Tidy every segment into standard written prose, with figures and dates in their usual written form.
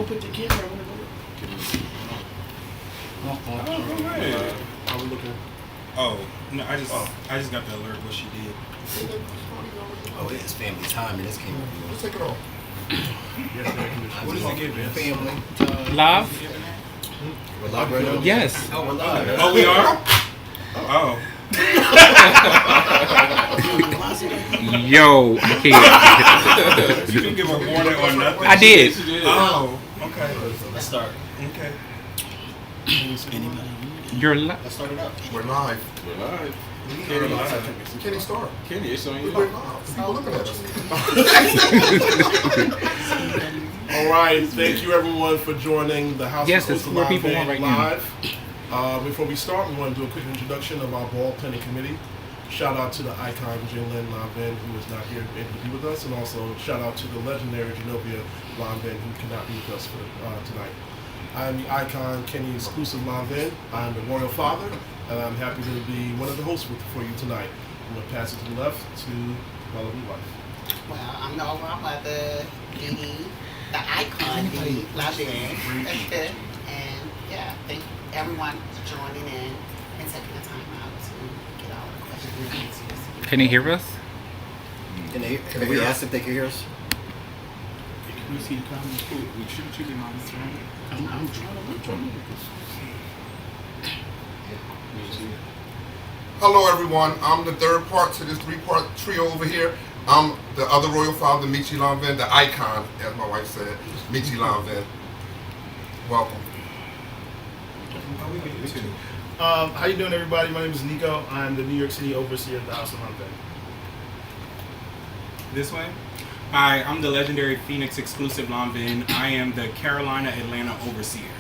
gonna put the camera on the How we looking? Oh no, I just got the alert what she did. Oh, it is family time in this game. Let's take it off. What does it give, Vince? Family. Live? We're live right now? Yes. Oh, we're live. Oh, we are. Oh. Yo, I can't. You didn't give a warning or nothing. I did. Oh, okay. Let's start. Okay. Anybody? You're live. Let's start it up. We're live. We're live. Kenny, start. Kenny, it's on you. We're live. People looking at us. All right, thank you everyone for joining the House Yes, of that's Exclusive where people Lanvin are right now. live. Before we start, we want to do a quick introduction of our ball planning committee. Shout out to the icon Jalen Lanvin, who is not here able to be with us, and also shout out to the legendary Genovia Lanvin, who cannot be with us for tonight. I am the icon Kenny Exclusive Lanvin. I am the royal father, and I'm happy to be one of the hosts for you tonight. I'm going to pass it to the left to my lovely wife. Well, I'm the overall mother, Dee, the icon, Dee, Lanvin. And yeah, thank everyone for joining in and taking the time out to get all the questions and answers. Can you hear us? Can we ask if they can hear us? Can we see the comments? We should be monitoring. I'm trying to look for it. Hello everyone, I'm the third part to this three-part trio over here. I'm the other royal father, Michi Lanvin, the icon, as my wife said, Michi Lanvin. Welcome. How you doing, everybody? My name is Nico. I'm the New York City overseer of the House of Lanvin. This way. Hi, I'm the legendary Phoenix Exclusive Lanvin. I am the Carolina Atlanta overseer.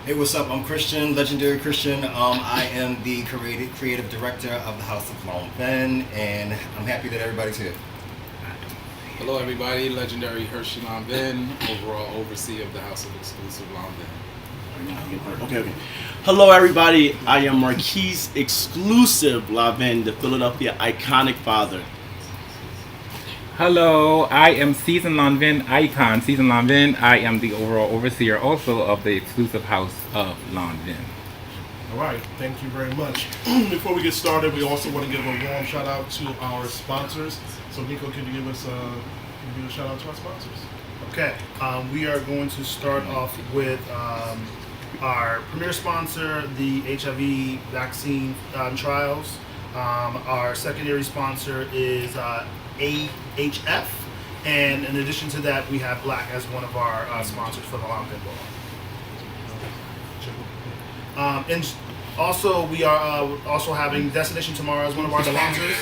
Hey, what's up? I'm Christian, legendary Christian. I am the creative director of the House of Lanvin, and I'm happy that everybody's here. Hello everybody, legendary Hershey Lanvin, overall overseer of the House of Exclusive Lanvin. Okay. Hello, everybody. I am Marquise Exclusive Lanvin, the Philadelphia iconic father. Hello, I am Season Lanvin, icon Season Lanvin. I am the overall overseer also of the exclusive house of Lanvin. All right, thank you very much. Before we get started, we also want to give a warm shout out to our sponsors. So Nico, can you give us a shout out to our sponsors? Okay, we are going to start off with our premier sponsor, the HIV vaccine trials. Our secondary sponsor is AHF, and in addition to that, we have Black as one of our sponsors for the Lanvin Ball. And also, we are also having Destination Tomorrow as one of our sponsors.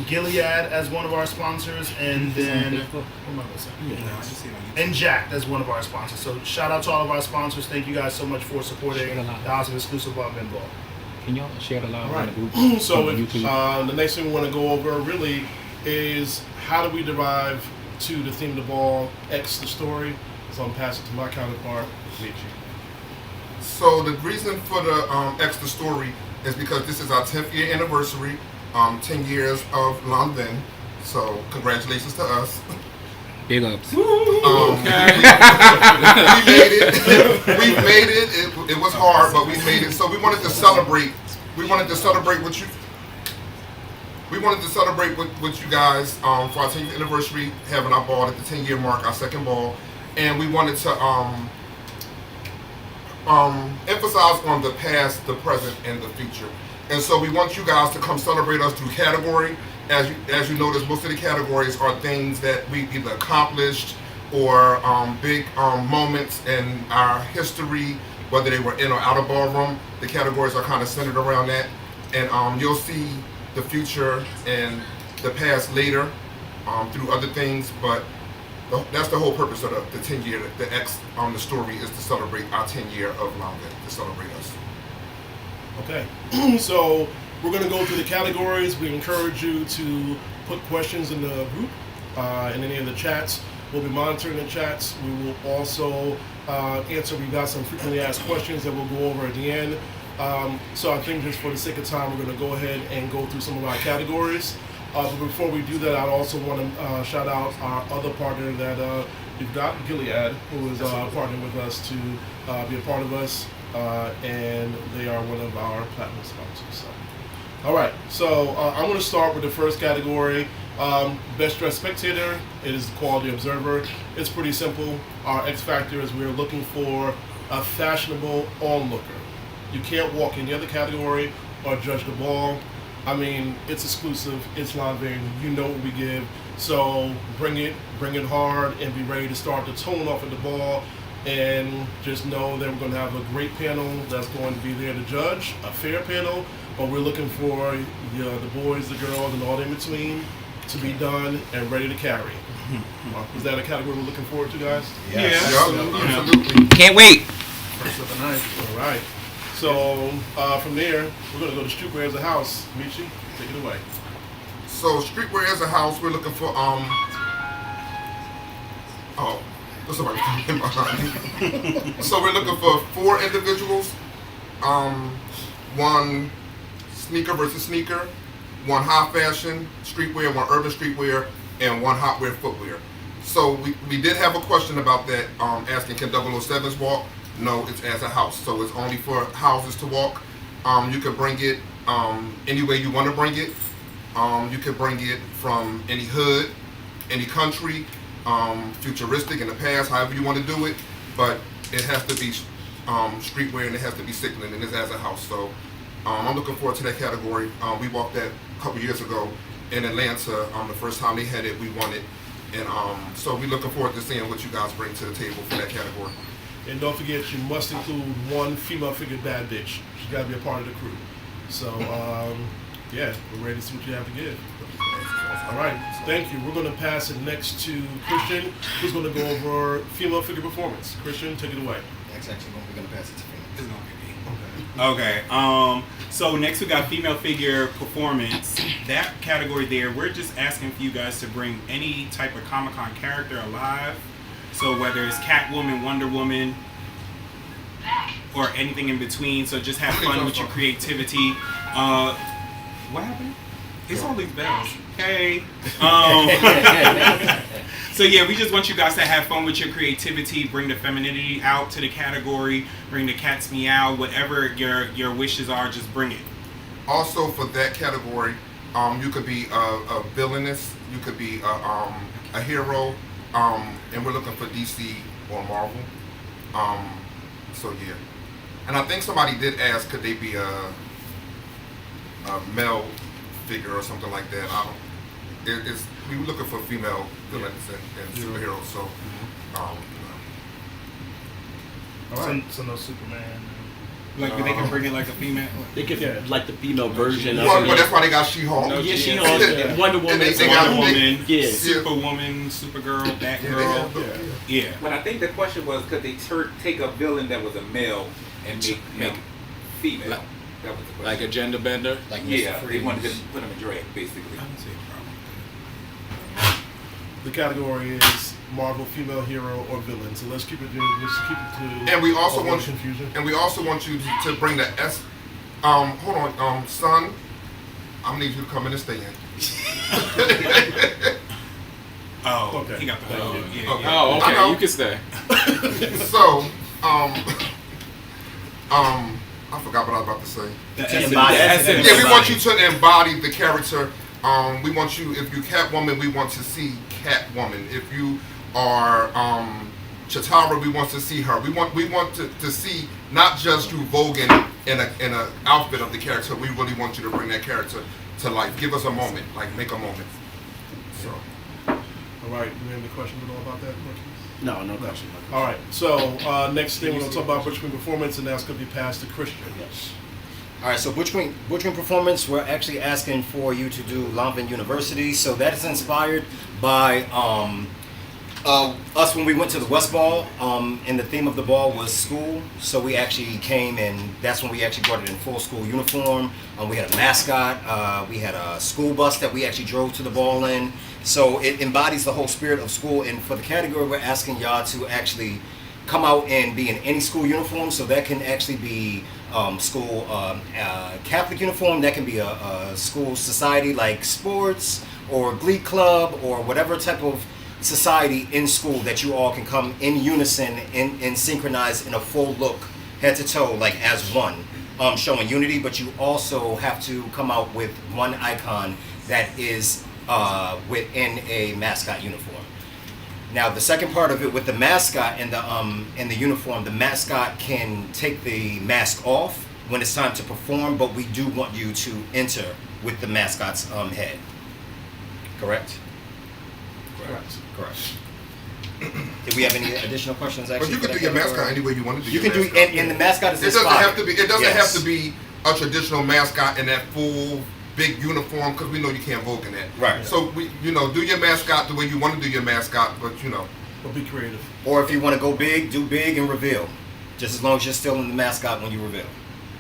Gilead as one of our sponsors, and then and Jack as one of our sponsors. So shout out to all of our sponsors. Thank you guys so much for supporting the House of Exclusive Lanvin Ball. Can y'all share the live on the group? So on YouTube? The next thing we want to go over really is how do we derive to the theme of the ball, X the story. So I'm passing to my counterpart, Michi. So the reason for the X the story is because this is our 10th year anniversary, 10 years of Lanvin. So congratulations to us. Big ups. We made it. We made it. It was hard, but we made it. So we wanted to celebrate. We wanted to celebrate with you. We wanted to celebrate with you guys for our 10th anniversary, having our ball at the 10-year mark, our second ball, and we wanted to emphasize on the past, the present, and the future. And so we want you guys to come celebrate us through category. As you notice, most of the categories are things that we either accomplished or big moments in our history, whether they were in or out of ballroom. The categories are kind of centered around that. And you'll see the future and the past later through other things, but that's the whole purpose of the 10-year, the X on the story is to celebrate our 10-year of Lanvin, to celebrate us. Okay, so we're going to go through the categories. We encourage you to put questions in the group, in any of the chats. We'll be monitoring the chats. We will also answer. We've got some frequently asked questions that we'll go over at the end. So I think just for the sake of time, we're going to go ahead and go through some of our categories. But before we do that, I also want to shout out our other partner that we've got, Gilead, who is partnering with us to be a part of us, and they are one of our platinum sponsors. So. All right, so I'm going to start with the first category. Best Dressed Spectator. It is the Quality Observer. It's pretty simple. Our X factor is we're looking for a fashionable onlooker. You can't walk in the other category or judge the ball. I mean, it's exclusive. It's Lanvin. You know what we give. So bring it hard, and be ready to start the tone off of the ball. And just know that we're going to have a great panel that's going to be there to judge, a fair panel. But we're looking for the boys, the girls, and all in between to be done and ready to carry. Is that a category we're looking forward to, guys? Yes. Yeah, absolutely. Can't wait. First of the night. All right. So from there, we're going to go to Streetwear as a House. Michi, take it away. So Streetwear as a House, we're looking for there's somebody coming behind me. So we're looking for 4 individuals. One sneaker versus sneaker, 1 high fashion streetwear, 1 urban streetwear, and 1 hot wear footwear. So we did have a question about that, asking can 007s walk? No, it's as a house. So it's only for houses to walk. You can bring it any way you want to bring it. You can bring it from any hood, any country, futuristic in the past, however you want to do it. But it has to be streetwear, and it has to be sickening, and it's as a house. So I'm looking forward to that category. We walked that a couple years ago in Atlanta. The first time they had it, we won it. And so we're looking forward to seeing what you guys bring to the table for that category. And don't forget, you must include 1 female figure bad bitch. She's got to be a part of the crew. So, yeah, we're ready to see what you have to give. All right, thank you. We're going to pass it next to Christian, who's going to go over female figure performance. Christian, take it away. Actually, we're going to pass it to Phoenix. It's gonna be me. Okay. So next we got female figure performance. That category there, we're just asking for you guys to bring any type of Comic-Con character alive. So whether it's Catwoman, Wonder Woman, or anything in between. So just have fun with your creativity. What happened? It's all these bells. Hey. So yeah, we just want you guys to have fun with your creativity, bring the femininity out to the category, bring the cat's meow, whatever your wishes are, just bring it. Also for that category, you could be a villainess, you could be a hero, and we're looking for DC or Marvel. So yeah, and I think somebody did ask, could they be a male figure or something like that. We were looking for female villains and superheroes, so All right. So no Superman. Like they can bring in like a female. They could like the female version well, of it. that's why they got She-Hulk. Yeah, She-Hulk, Wonder Woman, They got- Woman. Yeah. Superwoman, Supergirl, Yeah, they Batgirl. have- Yeah. But I think the question was, could they take a villain that was a male and make female? That was the question. Like a gender bender. Like Yeah, Mr. they wanted to Freeze. put him in drag, basically. I don't see a problem. The category is Marvel female hero or villain. So let's keep it to. And we also avoid want confusion. And we also want you to bring the S. Hold on, son. I'm gonna need you to come in and stay in. Oh, Okay. he got the hood. Yeah, Okay. yeah. Oh, I know. okay. You can stay. So, I forgot what I was about to say. Yeah, we want you to embody the character. We want you, if you Catwoman, we want to see Catwoman. If you are Chitara, we want to see her. We want to see not just Drew Vogan in a outfit of the character. We really want you to bring that character to life. Give us a moment, like make a moment. So, All right. You have any questions at all about that, Marquise? No, no question. All right. So next thing we're gonna talk about Butch Queen performance, and that's gonna be passed to Christian. Yes. All right, so Butch Queen Performance, we're actually asking for you to do Lanvin University. So that is inspired by us when we went to the West Ball, and the theme of the ball was school. So we actually came, and that's when we actually brought it in full school uniform. We had a mascot. We had a school bus that we actually drove to the ball in. So it embodies the whole spirit of school. And for the category, we're asking y'all to actually come out and be in any school uniform. So that can actually be school Catholic uniform. That can be a school society like sports or glee club or whatever type of society in school that you all can come in unison and synchronize in a full look, head to toe, like as one, showing unity. But you also have to come out with one icon that is within a mascot uniform. Now, the second part of it with the mascot and the uniform, the mascot can take the mask off when it's time to perform, but we do want you to enter with the mascot's head. Correct? Correct. Did we have any additional questions? But Actually, you can do your mascot any way you want to do. You can do, and the mascot is It doesn't inspired. have to be. It doesn't Yes. have to be a traditional mascot in that full big uniform, because we know you can't vogue in that. Right. So we, do your mascot the way you want to do your mascot, but But be creative. Or if you want to go big, do big and reveal. Just as long as you're still in the mascot when you reveal.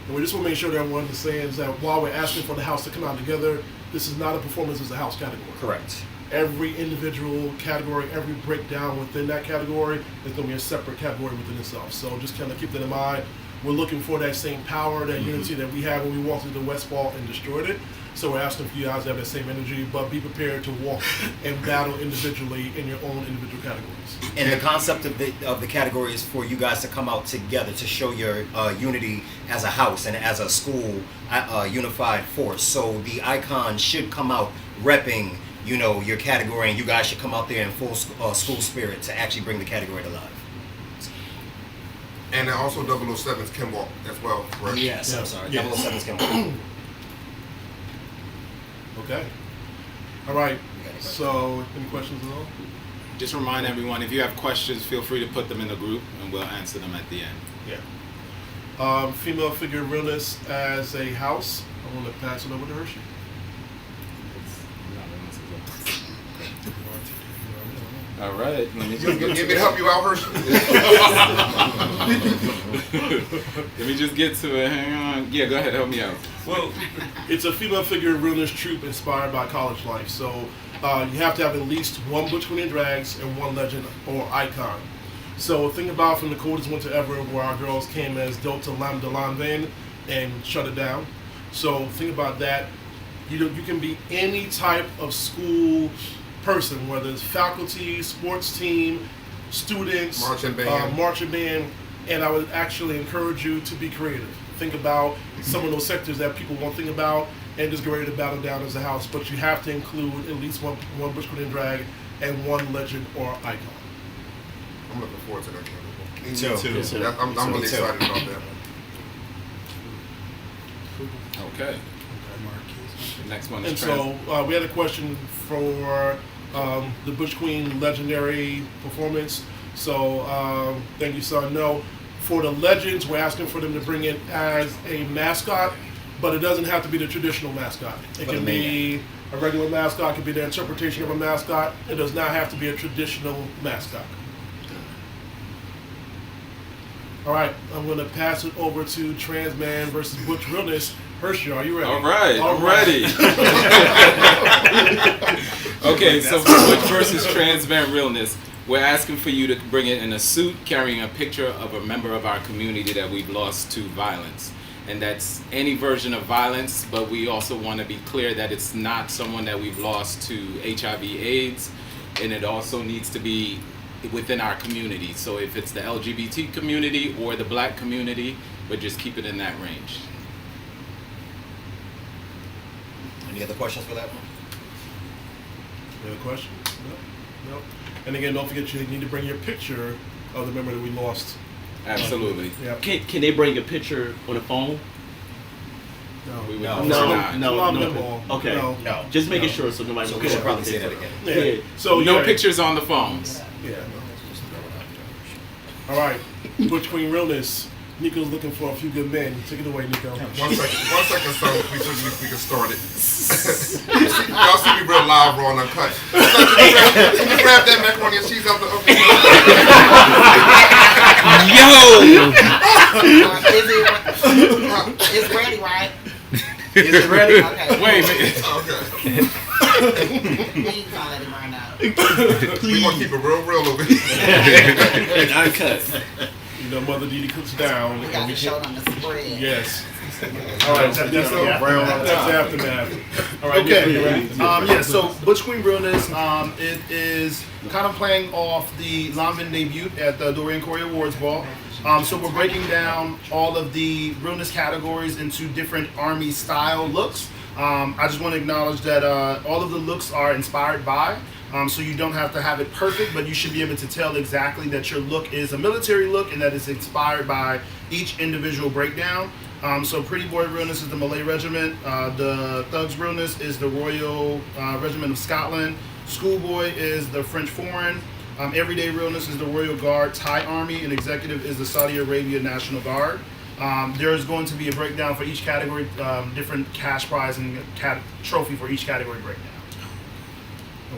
And we just want to make sure that everyone understands that while we're asking for the house to come out together, this is not a performance, it's a house category. Correct. Every individual category, every breakdown within that category is going to be a separate category within itself. So just kind of keep that in mind. We're looking for that same power, that unity that we had when we walked through the West Wall and destroyed it. So we're asking for you guys to have that same energy, but be prepared to walk and battle individually in your own individual categories. And the concept of the category is for you guys to come out together to show your unity as a house and as a school unified force. So the icon should come out repping, your category, and you guys should come out there in full school spirit to actually bring the category to life. and then also 007s can walk as well, correct? Yes, I'm sorry. Yes. 007s can walk. Okay. All right. So, any questions at all? Just remind everyone, if you have questions, feel free to put them in the group, and we'll answer them at the end. Yeah. Female figure realness as a house. I want to pass it over to Hershey. All right. Let me You need me to help you out, Hershey? Let me just get to it. Hang on. Yeah, go ahead. Help me out. Well, it's a female figure realness troupe inspired by college life. So you have to have at least one Butch Queen in drags and one legend or icon. So think about from the coldest winter ever, where our girls came as Delta Lambda Lanvin and shut it down. So think about that. You can be any type of school person, whether it's faculty, sports team, students, Marching band, and I would actually encourage you to be creative. Think about some of those sectors that people won't think about, and just get ready to battle down as a house. But you have to include at least one Butch Queen in drag and one legend or icon. I'm looking forward to that category. Me too. Yes, sir. I'm really excited about that. Okay. The next one is And so we had a question for the Butch Queen legendary performance. So thank you, son. No, for the legends, we're asking for them to bring it as a mascot, but it doesn't have to be the traditional mascot. It can be a regular mascot, it can be their interpretation of a mascot. It does not have to be a traditional mascot. All right, I'm going to pass it over to Trans Man versus Butch Realness. Hershey, are you ready? All right, All I'm right. ready. Okay, so for Butch versus Trans Man Realness, we're asking for you to bring it in a suit carrying a picture of a member of our community that we've lost to violence. And that's any version of violence, but we also want to be clear that it's not someone that we've lost to HIV/AIDS, and it also needs to be within our community. So if it's the LGBT community or the black community, but just keep it in that range. Any other questions for that one? Any other questions? No. No. And again, don't forget you need to bring your picture of the member that we lost. Absolutely. Yeah. Can they bring a picture on the phone? No. We would No. prefer No, not. no, Not no. minimal. Okay. No. No. Just making No. sure so nobody. So we should probably say that again. Yeah. Yeah. So No yeah. pictures on the phones. Yeah. All right. Butch Queen Realness. Nico's looking for a few good men. Take it away, Nico. 1 second, son. We can start it. Y'all see me real live, raw and uncut. Can you grab that macaroni and cheese out the oven? Yo! It's ready, right? Is it ready? Okay. Wait a minute. Okay. Please don't let him run out. We gonna keep it real over here. Uncut. You know, Mother Didi cooks down. We and got we to show can't- them the spread. Yes. All right, that's the aftermath. That's the aftermath. All right, Okay. you ready? Yeah. So Butch Queen Realness, it is kind of playing off the Lanvin debut at the Dorian Corey Awards Ball. So we're breaking down all of the realness categories into different army style looks. I just want to acknowledge that all of the looks are inspired by. So you don't have to have it perfect, but you should be able to tell exactly that your look is a military look and that it's inspired by each individual breakdown. So Pretty Boy Realness is the Malay Regiment. The Thugs Realness is the Royal Regiment of Scotland. Schoolboy is the French Foreign. Everyday Realness is the Royal Guard Thai Army, and Executive is the Saudi Arabia National Guard. There is going to be a breakdown for each category, different cash prize and trophy for each category breakdown.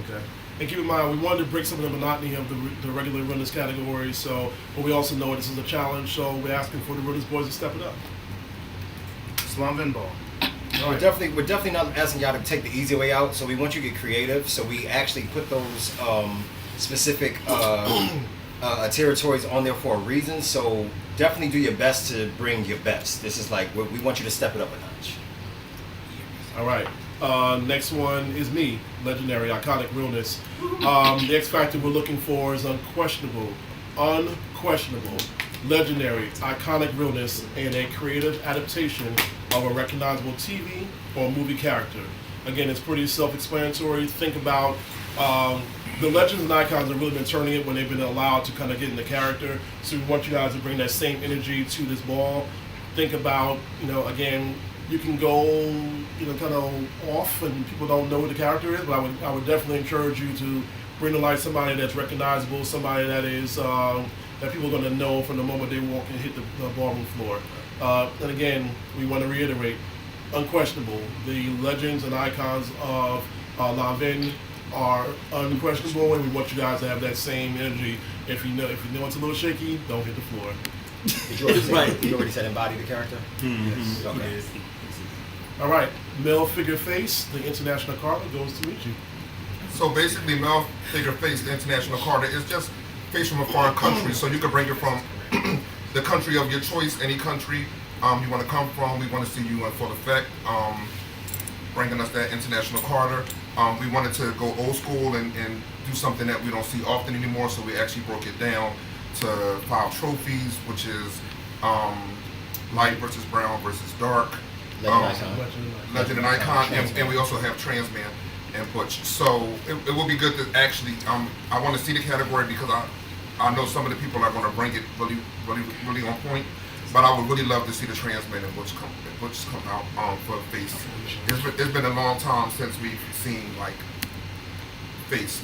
Okay. And keep in mind, we wanted to break some of the monotony of the regular runners category. So, but we also know this is a challenge. So we're asking for the runners boys to step it up. Lanvin Ball. We're definitely not asking y'all to take the easy way out. So we want you to get creative. So we actually put those specific territories on there for a reason. So definitely do your best to bring your best. This is like we want you to step it up a notch. All right. Next one is me, legendary, iconic realness. The X factor we're looking for is unquestionable, legendary, iconic realness, and a creative adaptation of a recognizable TV or movie character. Again, it's pretty self-explanatory. Think about the legends and icons have really been turning it when they've been allowed to kind of get in the character. So we want you guys to bring that same energy to this ball. Think about, again, you can go, kind of off and people don't know what the character is, but I would definitely encourage you to bring to light somebody that's recognizable, somebody that is that people are going to know from the moment they walk and hit the ballroom floor. And again, we want to reiterate, unquestionable, the legends and icons of Lanvin are unquestionable, and we want you guys to have that same energy. If you know it's a little shaky, don't hit the floor. Did you already said embody the character? Yes. Okay. All right, male figure face, the international card goes to Ichi. So basically, male figure face, the international card, is just face from a foreign country. So you can bring it from the country of your choice, any country you want to come from. We want to see you in full effect, bringing us that international Carter. We wanted to go old school and do something that we don't see often anymore. So we actually broke it down to 5 trophies, which is light versus brown versus dark. Legend and icon, and we also have trans man and Butch. So it will be good to actually. I want to see the category because I know some of the people are going to bring it really on point. But I would really love to see the trans man and Butch come out for face. It's been a long time since we've seen like face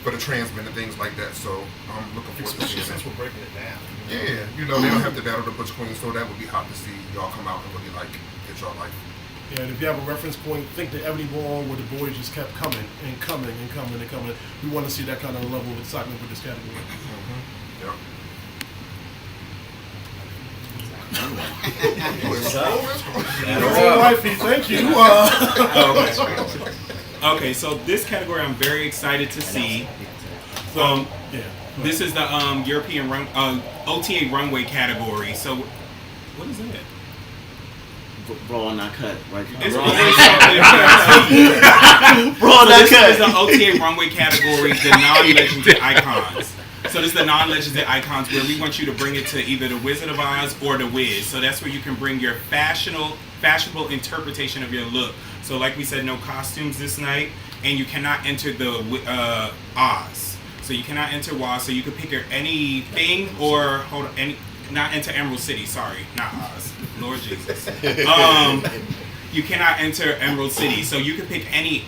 for the trans men and things like that. So I'm looking forward to seeing Since that. we're breaking it down. Yeah, they don't have to battle the Butch Queen, so that would be hot to see y'all come out and really get y'all Yeah, and if you have a reference point, think the Ebony Ball where the boys just kept coming and coming and coming and coming. We want to see that kind of level of excitement with this category. Yeah. All right, Pete, thank you. Okay, so this category I'm very excited to see. This is the European OTA runway category. So, what is it? Brawl not cut, right? It's Brawl this not is the cut. OTA runway category, the non-legendary icons. So this is the non-legendary icons where we want you to bring it to either the Wizard of Oz or the Wiz. So that's where you can bring your fashionable interpretation of your look. So like we said, no costumes this night, and you cannot enter the Oz. So you cannot enter Oz. So you could pick anything or not enter Emerald City. Sorry, not Oz. Lord Jesus. You cannot enter Emerald City. So you can pick any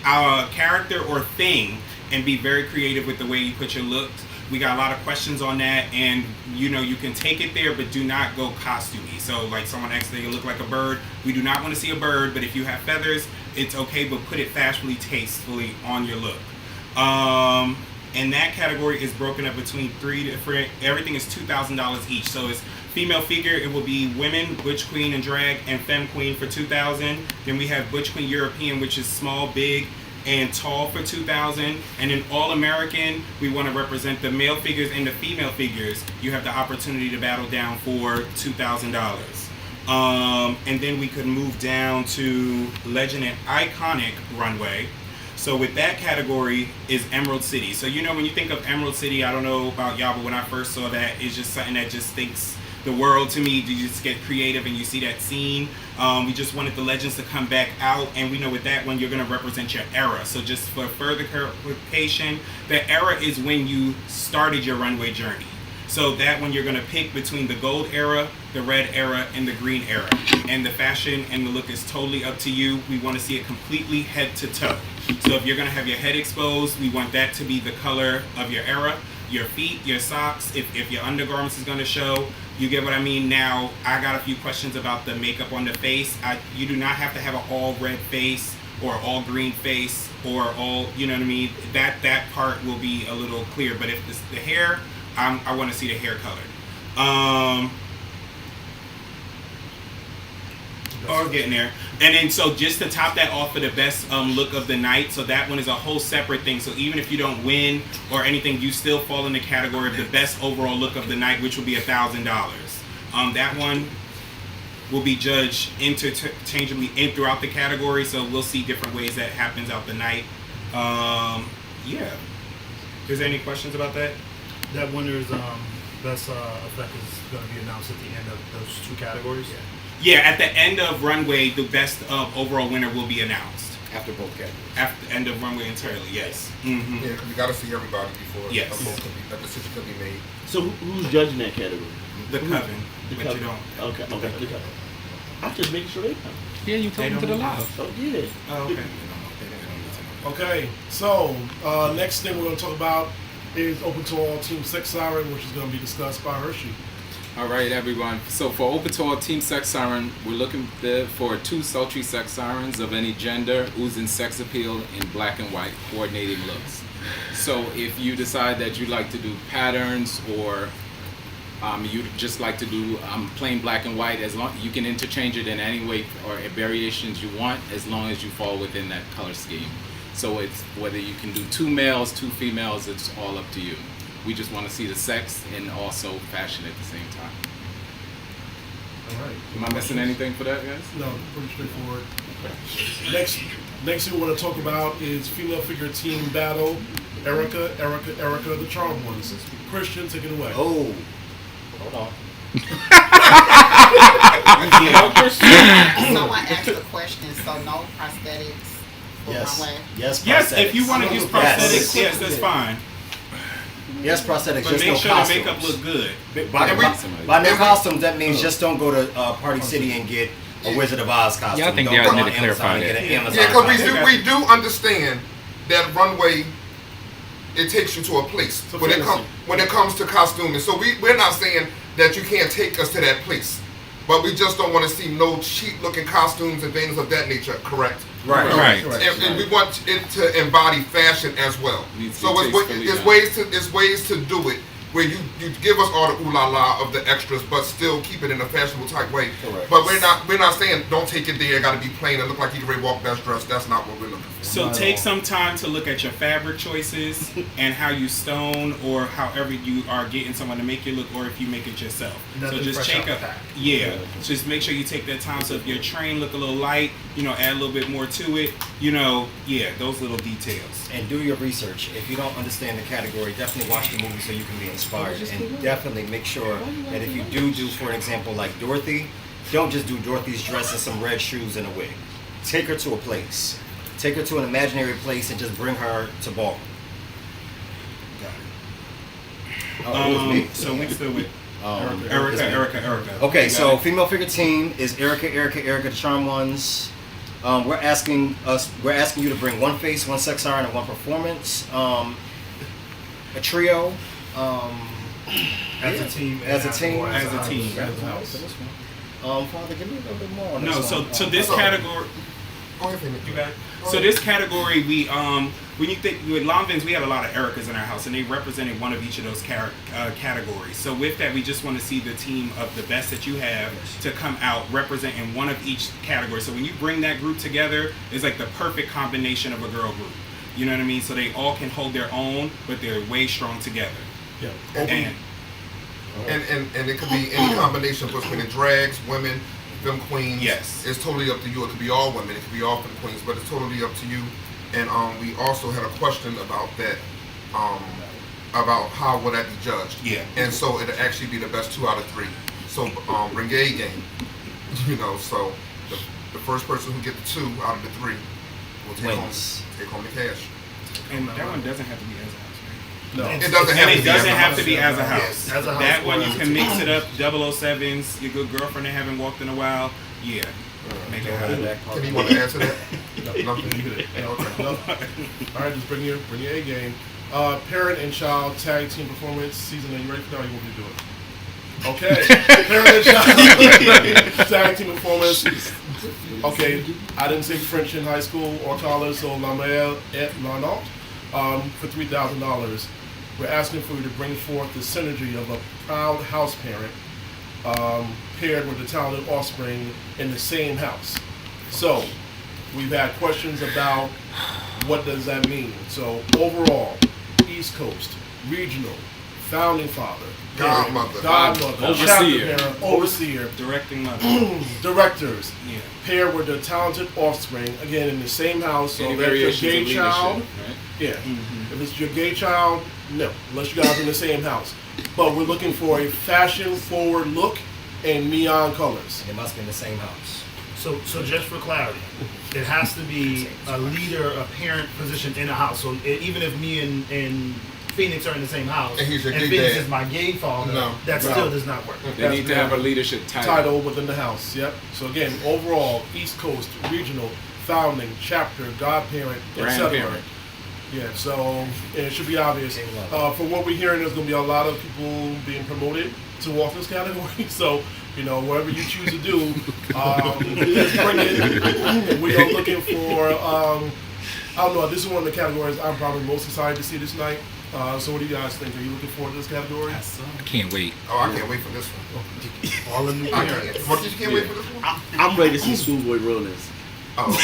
character or thing and be very creative with the way you put your looks. We got a lot of questions on that, and you can take it there, but do not go costumey. So like someone asked, they look like a bird. We do not want to see a bird, but if you have feathers, it's okay, but put it fashionably, tastefully on your look. And that category is broken up between 3 different, everything is $2,000 each. So it's female figure, it will be women, Butch Queen and drag, and femme queen for $2,000. Then we have Butch Queen European, which is small, big, and tall for 2,000. And in All American, we want to represent the male figures and the female figures. You have the opportunity to battle down for $2,000. And then we could move down to Legend and Iconic Runway. So with that category is Emerald City. So you know, when you think of Emerald City, I don't know about y'all, but when I first saw that, it's just something that just thinks the world to me. You just get creative and you see that scene. We just wanted the legends to come back out, and we know with that one you're going to represent your era. So just for further clarification, the era is when you started your runway journey. So that one you're going to pick between the gold era, the red era, and the green era. And the fashion and the look is totally up to you. We want to see it completely head to toe. So if you're going to have your head exposed, we want that to be the color of your era. Your feet, your socks, if your undergarments is going to show, you get what I mean. Now, I got a few questions about the makeup on the face. You do not have to have an all red face or all green face or all, you know what I mean? That part will be a little clear. But if it's the hair, I want to see the hair colored. Oh, getting there. And then so just to top that off for the best look of the night, so that one is a whole separate thing. So even if you don't win or anything, you still fall in the category of the best overall look of the night, which will be $1,000. That one will be judged interchangeably in throughout the category, so we'll see different ways that happens out the night. Yeah. Is there any questions about that? That winner's best effect is going to be announced at the end of those two categories. Yeah, at the end of Runway, the best overall winner will be announced. After both categories. After the end of Runway entirely, yes. Mm-hmm. Yeah, because you got to see everybody before Yes. a decision can be made. So who's judging that category? The Coven, but Coven. you don't. Okay, the Coven. I'm just making sure they come. Yeah, you told them to the live. Oh, yeah. Oh, okay. Okay, so next thing we're going to talk about is Open to All Team Sex Siren, which is going to be discussed by Hershey. All right, everyone. So for Open to All Team Sex Siren, we're looking for 2 sultry sex sirens of any gender, oozing sex appeal in black and white, coordinating looks. So if you decide that you like to do patterns or you just like to do plain black and white, as long you can interchange it in any way or variations you want, as long as you fall within that color scheme. So it's whether you can do 2 males, 2 females, it's all up to you. We just want to see the sex and also fashion at the same time. All right. Am I missing anything for that, guys? No, pretty straightforward. Okay. Next thing we want to talk about is female figure team battle. Erica, the Charmed Ones. Christian, take it away. Oh. Hold on. Someone asked a question, so no prosthetics for Yes. Runway. Yes, prosthetics. Yes, if you want to use prosthetics, yes, that's fine. Yes, prosthetics. But just make no sure costumes. the makeup look good. By no costumes, that means just don't go to Party City and get a Wizard of Oz costume. Yeah, I think Don't you go guys on need to clarify Amazon and that. get an Amazon Yeah, because costume. we do understand that Runway, it takes you to a place To when it comes to costuming. So we're not saying that you can't take us to that place, but we just don't want to see no cheap looking costumes and things of that nature. Correct. Right. Right. And we want it to embody fashion as well. Needs to So be tastefully done. it's ways to do it where you give us all the ooh la la of the extras, but still keep it in a fashionable type way. Correct. But we're not saying don't take it there. Got to be plain and look like you can walk best dressed. That's not what we're looking for. So take some time to look at your fabric choices and how you stone or however you are getting someone to make it look, or if you make it yourself. Nothing So just fresh check out the up. pack. Yeah, just make sure you take that time. So if your train look a little light, add a little bit more to it. Those little details. And do your research. If you don't understand the category, definitely watch the movie so you can be inspired. And definitely make sure that if you do, for an example, like Dorothy, don't just do Dorothy's dress and some red shoes and a wig. Take her to a place. Take her to an imaginary place and just bring her to ball. Oh, it was me. So we still with Erica. Erica. Okay, You got so it? female figure team is Erica, the Charmed Ones. We're asking you to bring 1 face, 1 sex siren, and 1 performance. A trio. As a team. As a team. As a house. Father, give me a little bit more. on No, this so one. to this category. Go ahead, Phoenix. You got it. So this category, we when you think with Lanvins, we had a lot of Ericas in our house, and they represented one of each of those categories. So with that, we just want to see the team of the best that you have to come out representing one of each category. So when you bring that group together, it's like the perfect combination of a girl group. You know what I mean? So they all can hold their own, but they're way strong together. Yeah. And And it could be any combination between the drags, women, femme queens. Yes. It's totally up to you. It could be all women. It could be all femme queens, but it's totally up to you. And we also had a question about that, about how would that be judged. Yeah. And so it'll actually be the best 2 out of 3. So renegade game, you know. So the first person who get the 2 out of the 3 will take home the cash. and that one doesn't have to be as a house, right? No. It doesn't have And to it be as doesn't a have house. to be as a house. Yes, as a house That one or you as a can mix team. it up. 007s, your good girlfriend that haven't walked in a while. Yeah, make it happen. Can you want to answer that? Nothing. You did it. Okay. No. All right, just bring your A game. Parent and child tag team performance season. Are you ready for that? Or you want me to do it? Okay. Parent and child tag team performance. Okay, I didn't say French in high school or college, so La Mère et L'Annant for $3,000. We're asking for you to bring forth the synergy of a proud house parent paired with a talented offspring in the same house. So, we've had questions about what does that mean. So, overall, East Coast, regional, founding father, Godmother. godmother, Overseer. chapter parent, overseer, Directing mother. directors, Yeah. paired with a talented offspring, again in the same house. So Any if it's variations your of gay leadership, child, right? yeah. If it's your gay child, no, unless you guys are in the same house. But we're looking for a fashion-forward look and neon colors. And it must be in the same house. So just for clarity, it has to be a leader, a parent position in a house. So even if me and Phoenix are in the same house, And he's your gay Phoenix dad. is my gay father, No. that No. still does not work. They need to have a leadership Title within the house. Yep. So again, overall, East Coast, regional, founding, chapter, godparent, etc. Grandparent. Yeah. So it should be obvious. For what we're hearing, there's going to be a lot of people being promoted to walk this category. So whatever you choose to do, let's bring it. We are looking for. I don't know. This is one of the categories I'm probably most excited to see this night. So what do you guys think? Are you looking forward to this category? I can't wait. Oh, I can't wait for this one. All in the I parents. can't. Marquise, you can't wait for this one? I'm ready to see Schoolboy Realness. Oh, okay.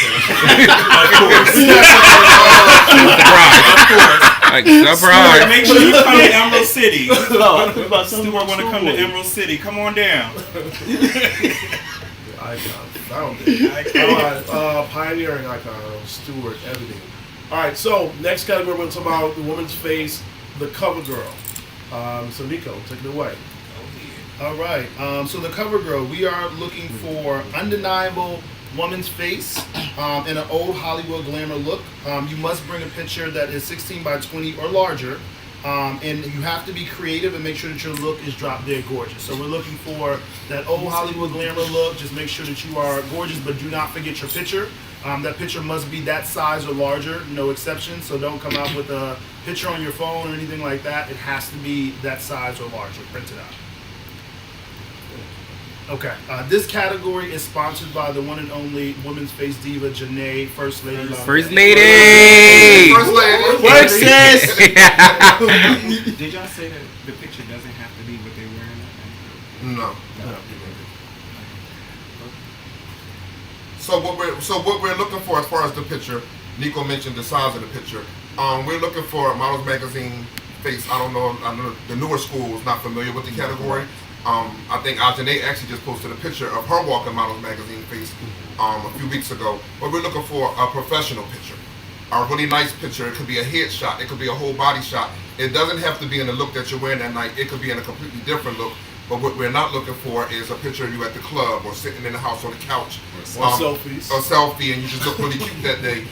Like, surprise. Make sure you come to Emerald City. No, Stuart want to come to Emerald City. Come on down. Icon, found it. All right, pioneering icon, Stewart, editing. All right, so next category we're going to talk about the woman's face, the Covergirl. So Nico, take it away. All right. So the Covergirl, we are looking for undeniable woman's face in an old Hollywood glamour look. You must bring a picture that is 16 by 20 or larger. And you have to be creative and make sure that your look is drop dead gorgeous. So we're looking for that old Hollywood glamour look. Just make sure that you are gorgeous, but do not forget your picture. That picture must be that size or larger, no exceptions. So don't come out with a picture on your phone or anything like that. It has to be that size or larger. Print it out. Okay. This category is sponsored by the one and only women's face diva, Janae, First Lady. First lady! First lady. Work, sis! Did y'all say that the picture doesn't have to be what they're wearing? No. So what we're looking for as far as the picture, Nico mentioned the size of the picture. We're looking for a Models Magazine face. I know the newer school is not familiar with the category. I think Ajane actually just posted a picture of her walking Models Magazine face a few weeks ago. But we're looking for a professional picture. A really nice picture. It could be a headshot. It could be a whole body shot. It doesn't have to be in the look that you're wearing that night. It could be in a completely different look. But what we're not looking for is a picture of you at the club or sitting in the house on the couch. Or selfies. A selfie and you just look really cute that day.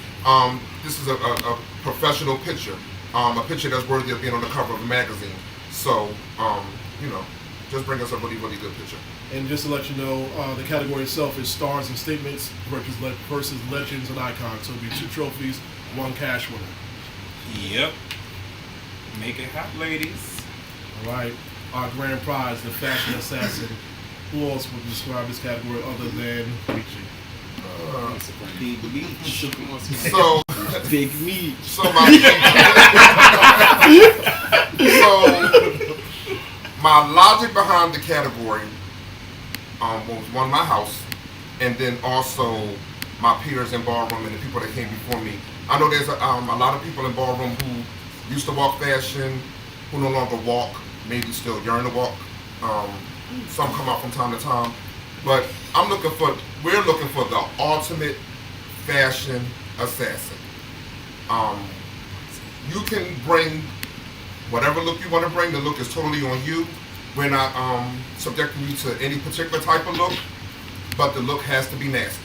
This is a professional picture. A picture that's worthy of being on the cover of a magazine. So, just bring us a really, really good picture. And just to let you know, the category itself is stars and statements versus legends and icons. So it'll be 2 trophies, 1 cash winner. Yep. Make it hot, ladies. All right. Our grand prize, the fashion assassin. Who else would describe this category other than Richie? Big meat. So Big meat. so my logic behind the category was one, my house, and then also my peers in ballroom and the people that came before me. I know there's a lot of people in ballroom who used to walk fashion, who no longer walk, maybe still yearn to walk. Some come out from time to time, but we're looking for the ultimate fashion assassin. You can bring whatever look you want to bring. The look is totally on you. We're not subjecting you to any particular type of look, but the look has to be nasty.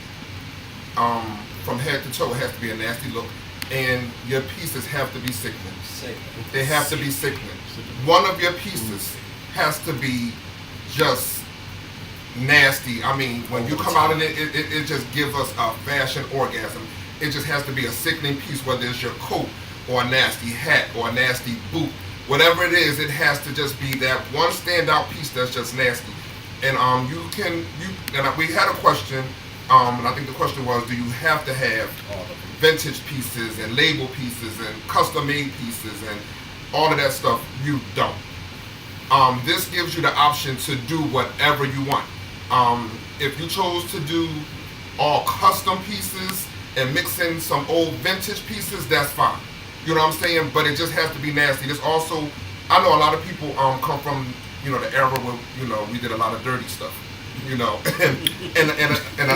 From head to toe, it has to be a nasty look, and your pieces have to be sickening. They have to be sickening. One of your pieces has to be just nasty. I mean, when you come out in it just gives us a fashion orgasm. It just has to be a sickening piece, whether it's your coat or a nasty hat or a nasty boot. Whatever it is, it has to just be that one standout piece that's just nasty. And we had a question, and I think the question was, do you have to have vintage pieces and label pieces and custom made pieces and all of that stuff? You don't. This gives you the option to do whatever you want. If you chose to do all custom pieces and mix in some old vintage pieces, that's fine. You know what I'm saying? But it just has to be nasty. This also, I know a lot of people come from, the era where, we did a lot of dirty stuff. And a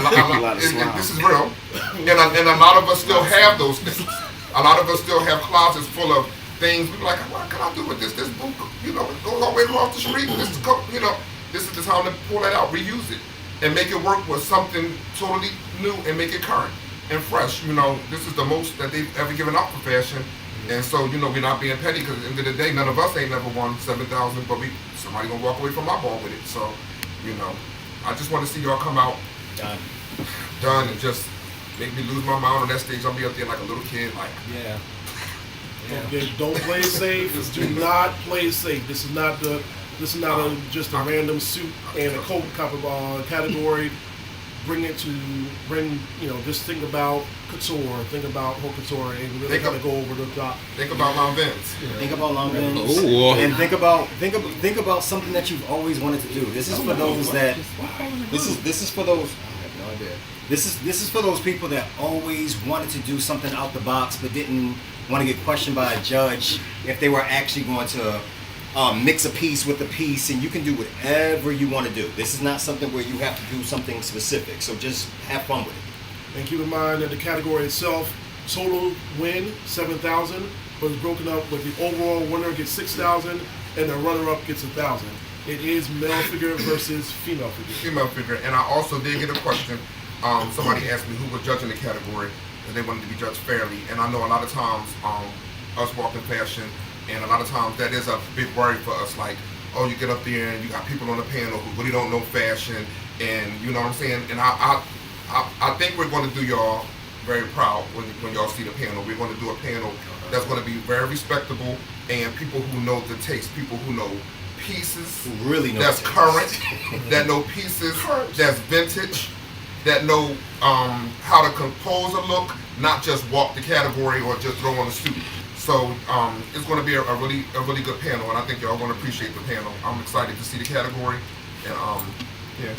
lot this is real. And a lot of us still have those things. A lot of us still have closets full of things. We're like, what can I do with this? This book, it goes all the way across the street. This is the time to pull that out, reuse it, and make it work with something totally new and make it current and fresh. This is the most that they've ever given up for fashion. And so, we're not being petty, because at the end of the day, none of us ain't never won 7,000, but somebody gonna walk away from my ball with it. So, I just want to see y'all come out done and just make me lose my mind on that stage. I'll be up there like a little kid, like Okay, don't play it safe. Do not play it safe. This is not just a random suit and a coat category. Just think about couture, think about haute couture, and really kind of go over the top. Think about Lanvins. Think about Lanvins. And think about something that you've always wanted to do. This is for those that. This is for those. I have no idea. This is for those people that always wanted to do something out the box, but didn't want to get questioned by a judge if they were actually going to mix a piece with a piece, and you can do whatever you want to do. This is not something where you have to do something specific, so just have fun with it. And keep in mind that the category itself, total win 7,000, but it's broken up with the overall winner gets 6,000 and the runner-up gets 1,000. It is male figure versus female figure. Female figure, and I also did get a question. Somebody asked me who was judging the category, and they wanted to be judged fairly. And I know a lot of times, us walking fashion, and a lot of times that is a big worry for us. Like, oh, you get up there and you got people on the panel who really don't know fashion, and you know what I'm saying. And I think we're going to do y'all very proud when y'all see the panel. We're going to do a panel that's going to be very respectable, and people who know the taste, people who know pieces, who really know that's current, that know pieces that's vintage, that know how to compose a look, not just walk the category or just throw on a suit. So it's going to be a really good panel, and I think y'all going to appreciate the panel. I'm excited to see the category, and yeah.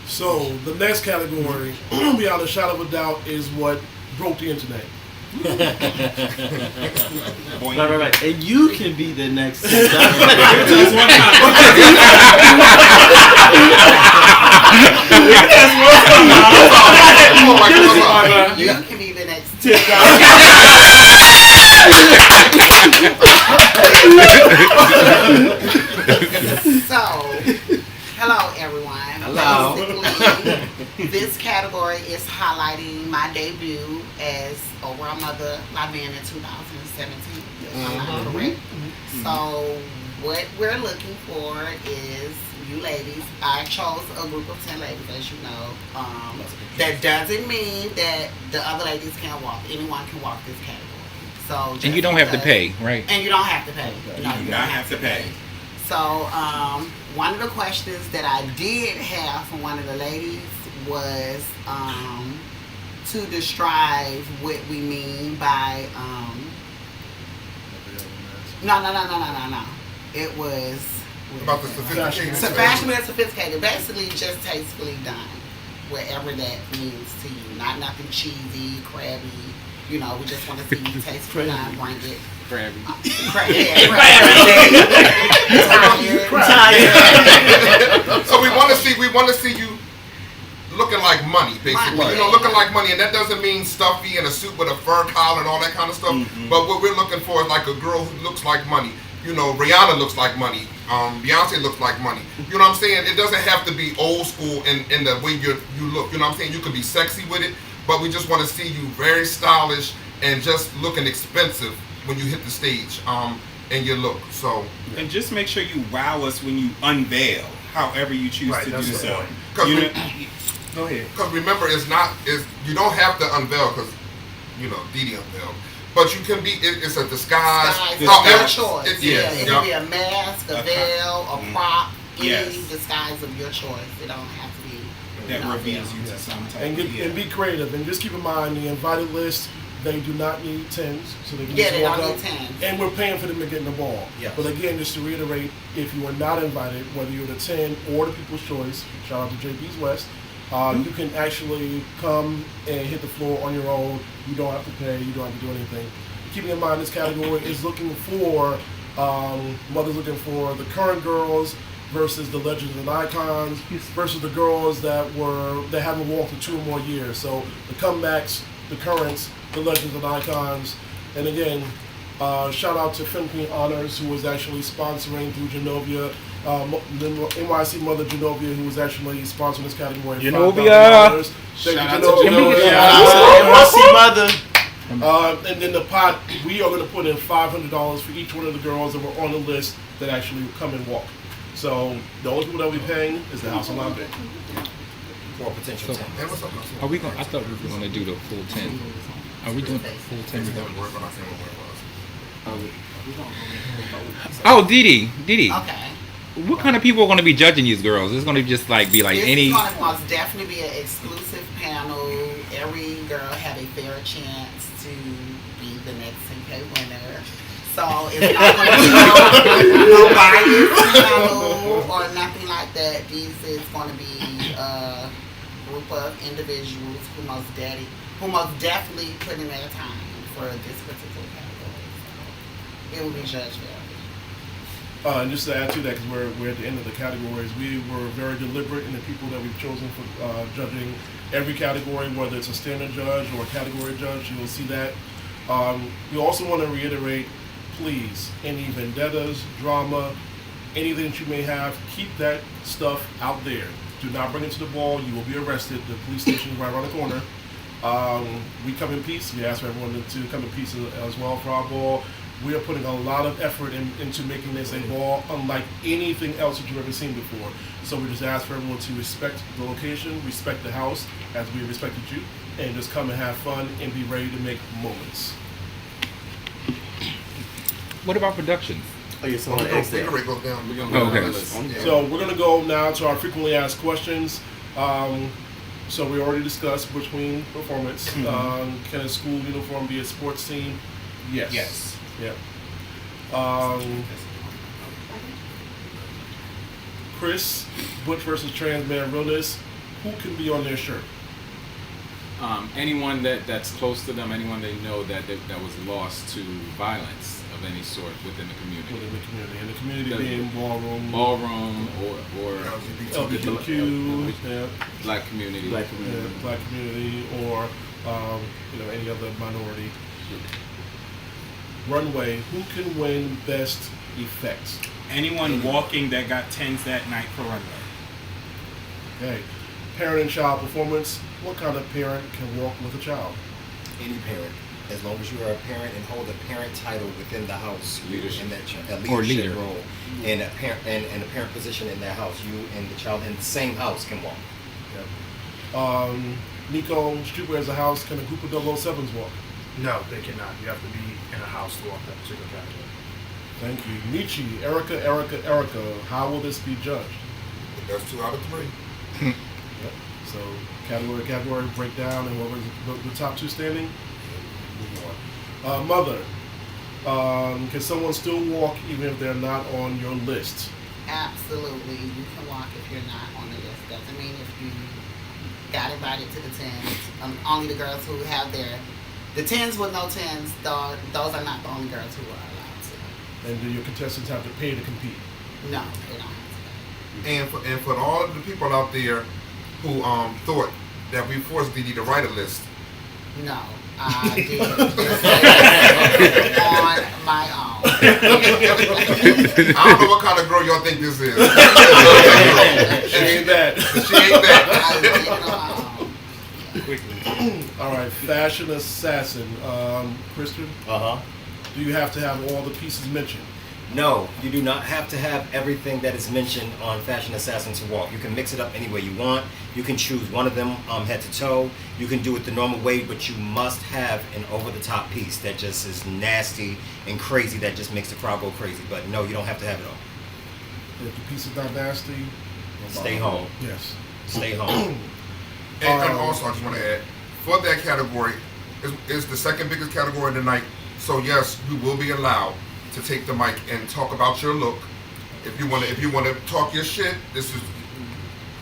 So the next category, beyond a shadow of a doubt, is what broke the internet. Right. And you can be the next. Just one time. You can be the next. So, hello everyone. Hello. Basically, this category is highlighting my debut as Overall Mother LaVin in 2017. If I'm not correct. So, what we're looking for is you ladies. I chose a group of 10 ladies, as you know. That doesn't mean that the other ladies can't walk. Anyone can walk this category. So, and you don't have to pay, right? And you don't have to pay. No, you don't have to pay. So, one of the questions that I did have from one of the ladies was to describe what we mean by no. It was About the sophisticated. fashionable and sophisticated. Basically, just tastefully done, whatever that means to you. Not nothing cheesy, crabby. You know, we just want to see you tastefully done. Bring it. Crabby. Tired. So we want to see you looking like money, basically. Money. You know, looking like money, and that doesn't mean stuffy in a suit with a fur collar and all that kind of stuff. But what we're looking for is like a girl who looks like money. You know, Rihanna looks like money. Beyonce looks like money. You know what I'm saying? It doesn't have to be old school in the way you look. You know what I'm saying? You could be sexy with it, but we just want to see you very stylish and just looking expensive when you hit the stage in your look. So, and just make sure you wow us when you unveil, however you choose to do so. Go ahead. Because remember, you don't have to unveil because, you know, Didi unveiled. But you can be, it's a disguise. Your choice. It can be a mask, a veil, a prop, any Yes. disguise of your choice. It don't have to be. That reveals you to some type And be creative. And just keep in mind, the invited list, they do not need tens. So they can Yeah, just they walk don't up. need 10s. And we're paying for them to get in the ball. Yes. But again, just to reiterate, if you are not invited, whether you're the 10 or the People's Choice, shout out to JP's West, you can actually come and hit the floor on your own. You don't have to pay. You don't have to do anything. Keeping in mind, this category is looking for, Mother's looking for the current girls versus the legends and icons versus the girls that haven't walked in 2 or more years. So the comebacks, the currents, the legends and icons. And again, shout out to Finn Honors, who was actually sponsoring through Genovia. NYC Mother Genovia, who was actually sponsoring this category. Genovia. Thank Shout you, out to Genovia. NYC Mother. And then the pot, we are going to put in $500 for each one of the girls that were on the list that actually come and walk. So the only people that we're paying is the House of Lanvin. For a potential 10. And what's up? Are we going? I thought we were going to do the full 10. Are we doing the full 10? Oh, Didi. Okay. What kind of people are going to be judging these girls? It's going to just be like This any. is going to most definitely be an exclusive panel. Every girl have a fair chance to be the next 10K winner. So it's not going to be no bias panel or nothing like that. This is going to be a group of individuals who most definitely put in their time for this particular category. So it will be judged fairly. And just to add to that, because we're at the end of the categories, we were very deliberate in the people that we've chosen for judging every category, whether it's a standard judge or a category judge. You will see that. We also want to reiterate, please, any vendettas, drama, anything that you may have, keep that stuff out there. Do not bring it to the ball. You will be arrested. The police station is right around the corner. We come in peace. We ask for everyone to come in peace as well for our ball. We are putting a lot of effort into making this a ball unlike anything else that you've ever seen before. So we just ask for everyone to respect the location, respect the house as we respected you, and just come and have fun and be ready to make moments. What about productions? Oh, yeah, so on the Figure exit. rate goes down. We're gonna go Okay. down the list. So we're gonna go now to our frequently asked questions. So we already discussed Butch Queen performance. Can a school uniform be a sports team? Yes. Yes. Yeah. Chris, Butch versus Trans Man Realness. Who can be on their shirt? Anyone that's close to them, anyone they know that was lost to violence of any sort within the community. Within the community, and the community being ballroom, or LGBTQ, yeah, black community. Black community. yeah, black community, or any other minority. Runway, who can win best effects? Anyone walking that got 10s that night for Runway. Okay. Parent and child performance. What kind of parent can walk with a child? Any parent, as long as you are a parent and hold a parent title within the house, Leadership. in that a Or leadership leader. role, and a parent position in that house, you and the child in the same house can walk. Yep. Nico, Streetwear as a house. Can a group of 007s walk? No, they cannot. You have to be in a house to walk that particular category. Thank you. Michi, Erica. How will this be judged? That's 2 out of 3. Yep. So category breakdown, and what was the top two standing? Move on. Mother, can someone still walk even if they're not on your list? Absolutely, you can walk if you're not on the list. Doesn't mean if you got invited to the 10s. Only the girls who have the 10s with no 10s. Those are not the only girls who are allowed to. And do your contestants have to pay to compete? No, they don't have to. And for all of the people out there who thought that we forced Dee Dee to write a list. No, I did on my own. I don't know what kind of girl y'all think this is. She ain't that. She ain't that. All right, fashion assassin, Christian. Do you have to have all the pieces mentioned? No, you do not have to have everything that is mentioned on Fashion Assassin to walk. You can mix it up any way you want. You can choose one of them head to toe. You can do it the normal way, but you must have an over-the-top piece that just is nasty and crazy, that just makes the crowd go crazy. But no, you don't have to have it all. If the piece is not nasty, stay home. Yes. Stay home. And also, I just want to add, for that category, is the second biggest category of the night. So yes, you will be allowed to take the mic and talk about your look. If you want to talk your shit, this is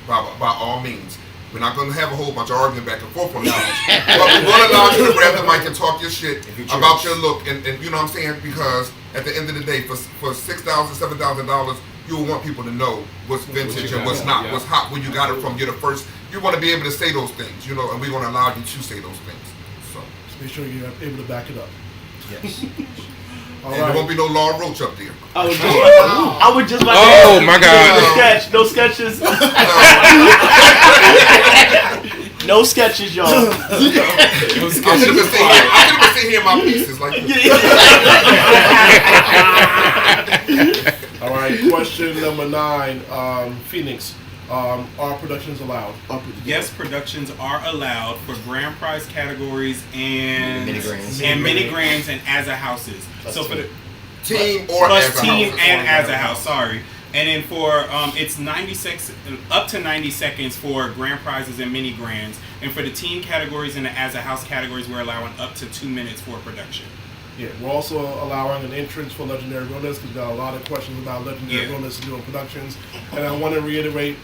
by all means. We're not going to have a whole bunch of arguing back and forth on that. But we will allow you to grab the mic and talk your shit about your look, and you know what I'm saying? Because at the end of the day, for $6,000, $7,000, you'll want people to know what's vintage and what's not, what's hot, where you got it from. You're the first. You want to be able to say those things, you know, and we're going to allow you to say those things. So just make sure you're able to back it up. Yes. And there won't be no Law Roach up there. I would just like Oh my God. No sketches. No sketches, y'all. I should have been sitting here in my pieces like All right, question number 9, Phoenix. Are productions allowed? Yes, productions are allowed for grand prize categories and mini grands and as a houses. So for the team or plus as a team house. and as a house. Sorry. And then for it's 96 up to 90 seconds for grand prizes and mini grands, and for the team categories and the as a house categories, we're allowing up to 2 minutes for production. Yeah, we're also allowing an entrance for Legendary Realness because we've got a lot of questions about Legendary Realness doing productions. And I want to reiterate,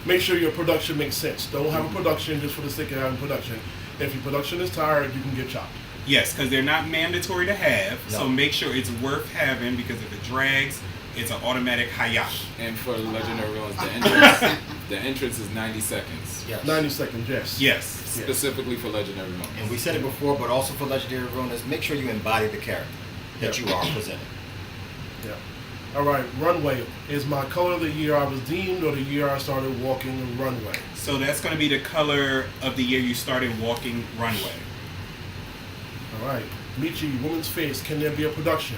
make sure your production makes sense. Don't have a production just for the sake of having production. If your production is tired, you can get chopped. Yes, because they're not mandatory to have, so make sure it's worth having, because if it drags, it's an automatic hi-ya. And for Legendary Realness, the entrance is 90 seconds. Yes. 90 seconds, yes. Yes. Specifically for Legendary Realness. And we said it before, but also for Legendary Realness, make sure you embody the character that you are presenting. Yeah. All right, Runway. Is my color of the year I was deemed or the year I started walking the runway? So that's going to be the color of the year you started walking runway. All right. Michi, Woman's Face, can there be a production?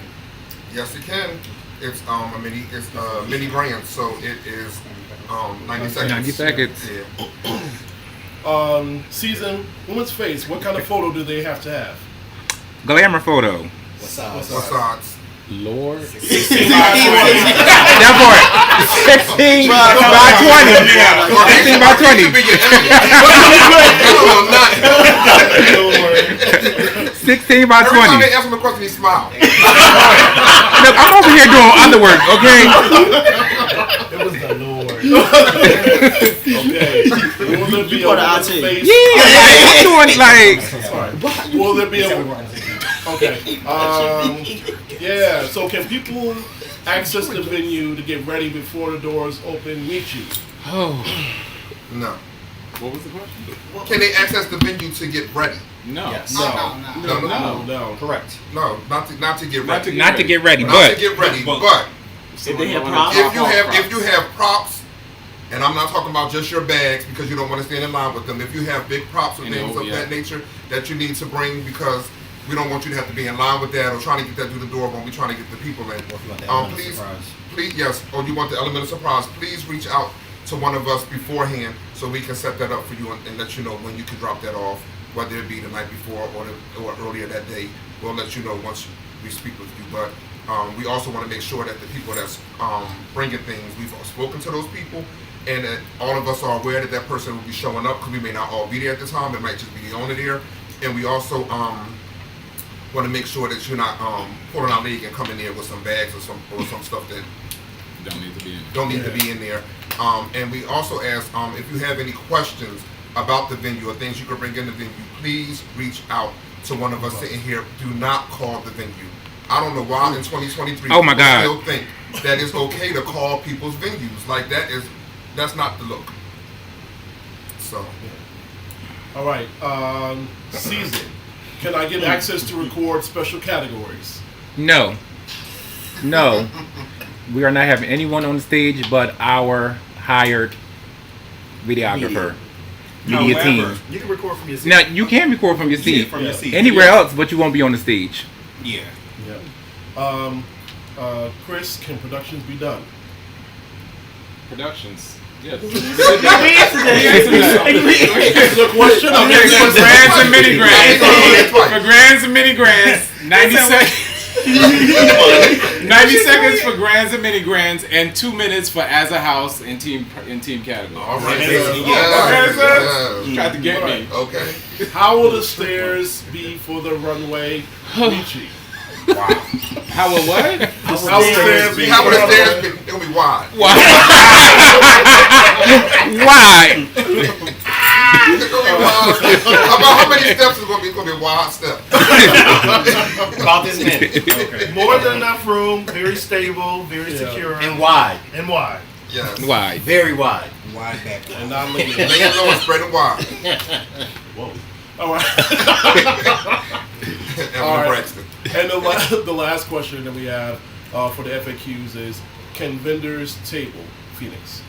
Yes, it can. It's mini grand, so it is 90 seconds. 90 seconds. Yeah. Season Woman's Face, what kind of photo do they have to have? Glamour photo. What's odds? Lord. 16 That boy. 16 by 20. 16 by 20. Every time they ask him a question, he smiles. Look, I'm over here doing underwork, okay? It was the Lord. Okay. Will there be a woman's face? Yeah, I'm doing like. Will there be a... Okay. Yeah, so can people access the venue to get ready before the doors open? Michi? Oh. No. What was the question? Can they access the venue to get ready? No. Yes. No. Correct. No, not to get ready. Not to get ready, Not but. to get ready, but If they have props, if you have props, and I'm not talking about just your bags because you don't want to stand in line with them. If you have big props or things of that nature that you need to bring, because we don't want you to have to be in line with that or trying to get that through the door when we're trying to get the people in. Please, yes. Or you want the element of surprise? Please reach out to one of us beforehand so we can set that up for you and let you know when you can drop that off, whether it be the night before or earlier that day. We'll let you know once we speak with you. But we also want to make sure that the people that's bringing things, we've spoken to those people, and that all of us are aware that that person will be showing up because we may not all be there at the time. It might just be the owner there, and we also want to make sure that you're not pulling our leg and coming there with some bags or some stuff that Don't need to be in. don't need to be in there. And we also ask if you have any questions about the venue or things you could bring in the venue, please reach out to one of us sitting here. Do not call the venue. I don't know why in 2023 Oh my people God. still think that it's okay to call people's venues. Like that's not the look. So All right, season. Can I get access to record special categories? No. We are not having anyone on the stage but our hired videographer. Media However, team. You can record from your seat. Now you can record from your seat. from your seat. Anywhere else, but you won't be on the stage. Yeah. Yep. Chris, can productions be done? Productions. Yes. The question. Okay, for grands and mini grands. For grands and mini grands. 90 seconds. 90 seconds for grands and mini grands, and 2 minutes for as a house in team category. all right, Tried to get me. Okay. How will the stairs be for the runway? Nietzsche. How will what? How stairs be? How would the stairs be? It'll be wide. Why? It's gonna be wide. About how many steps is gonna be? It's gonna be a wide step. About this minute. More than enough room, very stable, very secure, And wide. and wide. Yes. Why? Very wide. Wide back. And not limited. Lay it low and spread it wide. Whoa. All right. And All right. Braxton. And the last question that we have for the FAQs is, can vendors table Phoenix?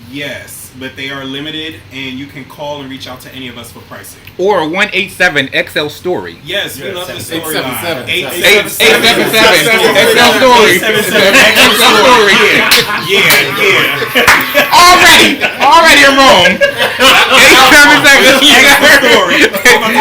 Yes, but they are limited, and you can call and reach out to any of us for pricing. Or 187 XL story. Yes, we love the story 877. line. 877 XL story. 877 XL story. Yeah. Already in Rome. 877 XL story.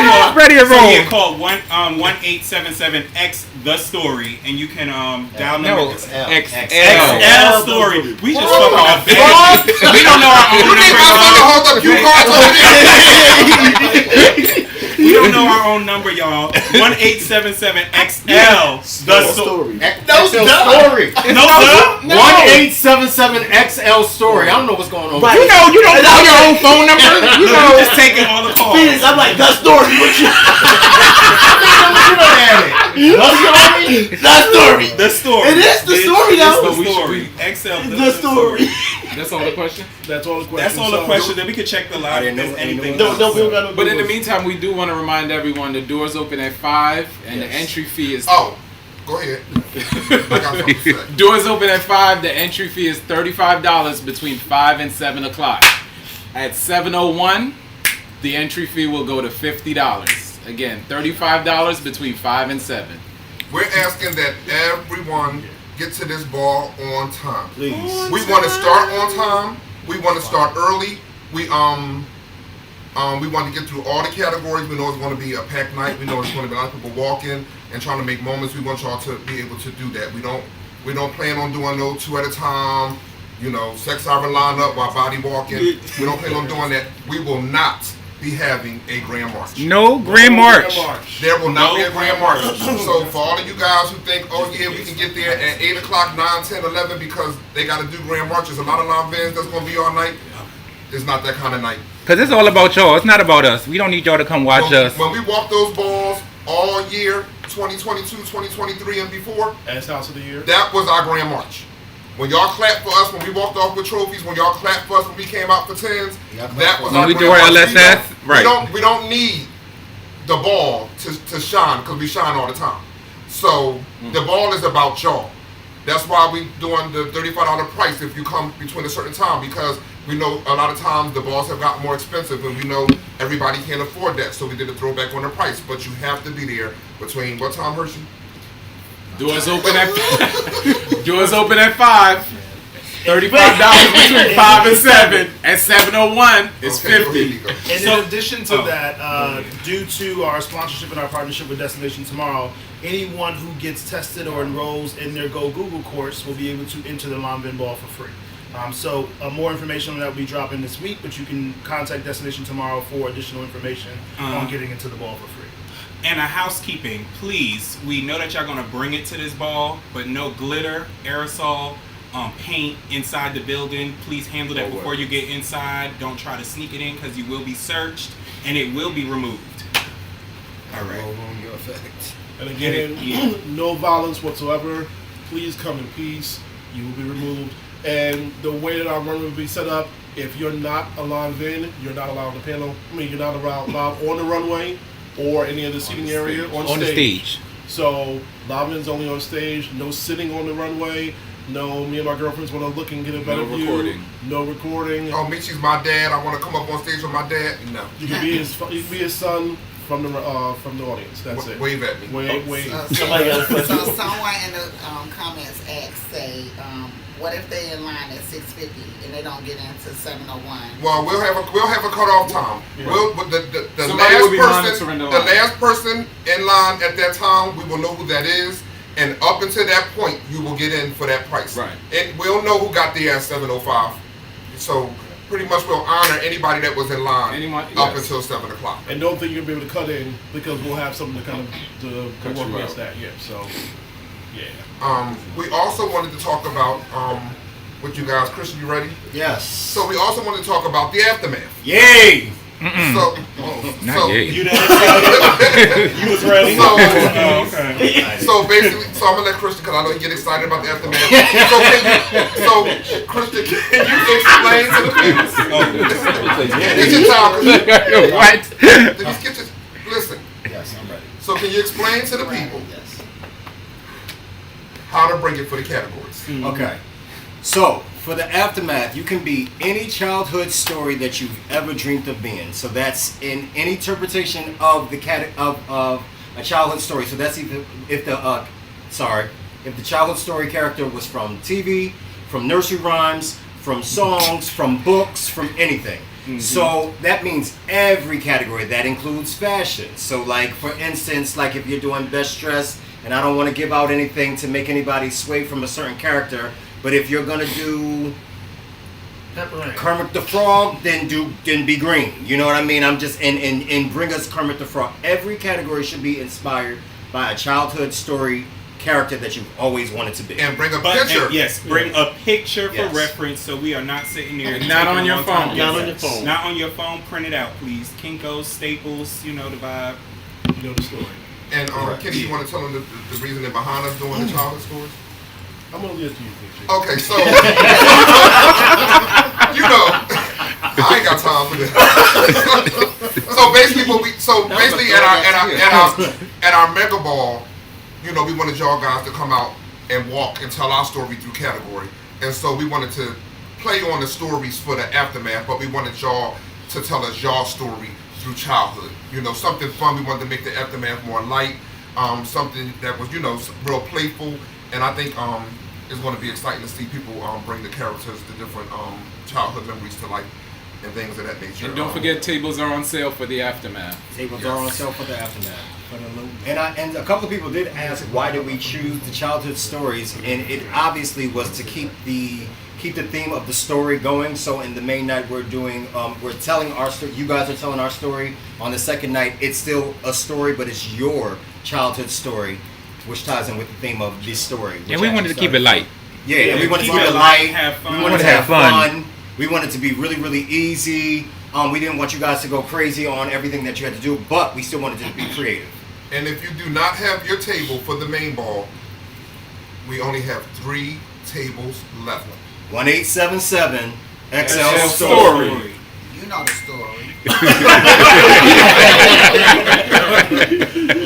Already in So Rome. yeah, call 1-877-X the story, and you can dial No, number XL. XL story. We just fucking up bad. We don't know our own number, y'all. Hold up, cue cards over there. We don't know our own number, y'all. 1-877-XL the story. No story. No, sir. 1-877-XL story. I don't know what's going on. You don't know your own phone number. You know. Just taking all the calls. I'm like, the story. What you? The story. The story. It is the story, though. It's the story. XL. The story. That's all the question. That's all the questions. That's all the question. Then we can check the line if there's anything. No, we don't got no. But in the meantime, we do want to remind everyone the doors open at 5 and the entry fee is Oh, go ahead. I got something to say. doors open at 5. The entry fee is $35 between 5 and 7 o'clock. At 7:01, the entry fee will go to $50. Again, $35 between 5 and 7. We're asking that everyone get to this ball on time. Please. We want to start on time. We want to start early. We want to get through all the categories. We know it's going to be a packed night. We know it's going to be a lot of people walking and trying to make moments. We want y'all to be able to do that. We don't plan on doing no 2 at a time. You know, sex siren line up while body walking. We don't plan on doing that. We will not be having a grand march. No Grand March. There will not be a grand march. So for all of you guys who think, oh yeah, we can get there at 8 o'clock, 9, 10, 11 because they got to do grand marches, a lot of LANVINs that's going to be all night. It's not that kind of night. Because it's all about y'all. It's not about us. We don't need y'all to come watch So us. when we walk those balls all year, 2022, 2023 and before, As House of the Year. that was our grand march. When y'all clapped for us, when we walked off with trophies, when y'all clapped for us when we came out for 10s, that was When our we grand do our march. LSS, right. We don't need the ball to shine because we shine all the time. So the ball is about y'all. That's why we doing the $35 price if you come between a certain time, because we know a lot of times the balls have gotten more expensive and we know everybody can't afford that. So we did a throwback on the price, but you have to be there between what time, Hershey? Doors open at 5. $35 between 5 and 7. At 7:01, it's Okay, go ahead, 50. Nico. And in addition to that, due to our sponsorship and our partnership with Destination Tomorrow, anyone who gets tested or enrolls in their Go Google course will be able to enter the LANVIN ball for free. So more information on that will be dropping this week, but you can contact Destination tomorrow for additional information on getting into the ball for free. And a housekeeping, please. We know that y'all gonna bring it to this ball, but no glitter, aerosol, paint inside the building. Please handle that before you get inside. Don't try to sneak it in because you will be searched and it will be removed. All right. And again, no violence whatsoever. Please come in peace. You will be removed. And the way that our runway will be set up, if you're not a LANVIN, you're not allowed on the panel. I mean, you're not allowed on the runway or any of the seating area on the stage. So LANVIN's only on stage. No sitting on the runway. No, me and my girlfriends want to look and get a better view. Recording. No recording. Oh, Michi's my dad. I want to come up on stage with my dad. No. You can be his son from the audience. That's it. Wave at me. Wave. Somebody else. So someone in the comments asked, say, what if they in line at 6:50 and they don't get into 7:01? Well, we'll have a cutoff time. Yeah. The Somebody will be monitoring the the line. last person in line at that time, we will know who that is, and up until that point, you will get in for that price. Right. And we'll know who got there at 7:05. So pretty much we'll honor anybody that was in line up until 7 o'clock. And don't think you'll be able to cut in because we'll have something to kind of to Cut work you against out. that. Yeah. So, yeah. We also wanted to talk about with you guys. Christian, you ready? Yes. So we also wanted to talk about the aftermath. Yay! So, Not yet. You was ready. So basically, so I'm gonna let Christian, because I know he get excited about the aftermath. So Christian, can you explain to the people? Get your time. What? Just get your, listen. Yes, I'm ready. So can you explain to the people Yes. how to bring it for the categories? Okay. So, for the aftermath, you can be any childhood story that you've ever dreamed of being. So that's in any interpretation of the of a childhood story. So that's if the childhood story character was from TV, from nursery rhymes, from songs, from books, from anything. So that means every category. That includes fashion. So like, for instance, like if you're doing best dressed, and I don't want to give out anything to make anybody sway from a certain character, but if you're gonna do Kermit the Frog, then be green. You know what I mean? I'm just and bring us Kermit the Frog. Every category should be inspired by a childhood story character that you've always wanted to be. And bring a picture. Bring a picture for Yes. reference, so we are not sitting there. And not on your phone. Not on your phone. Not on your phone. Print it out, please. Kinko's, Staples. You know the vibe. You know the story. And Kenny, you want to tell them the reasoning behind us doing the childhood stories? I'm gonna leave it to you, Picture. Okay, so you know, I ain't got time for this. So basically, at our mega ball, you know, we wanted y'all guys to come out and walk and tell our story through category, and so we wanted to play on the stories for the aftermath, but we wanted y'all to tell us y'all story through childhood. You know, something fun. We wanted to make the aftermath more light, something that was, you know, real playful, and I think it's going to be exciting to see people bring the characters, the different childhood memories to life and things of that nature. And don't forget, tables are on sale for the aftermath. Tables are on sale for the aftermath. And a couple of people did ask, why did we choose the childhood stories? And it obviously was to keep the theme of the story going. So in the main night, we're telling our story. You guys are telling our story. On the second night, it's still a story, but it's your childhood story, which ties in with the theme of this story. And we wanted to keep it light. Yeah, and we wanted to keep it light. We wanted to have fun. We wanted to be really, really easy. We didn't want you guys to go crazy on everything that you had to do, but we still wanted to be creative. And if you do not have your table for the main ball, we only have 3 tables left. 1877 XL Story. You know the story.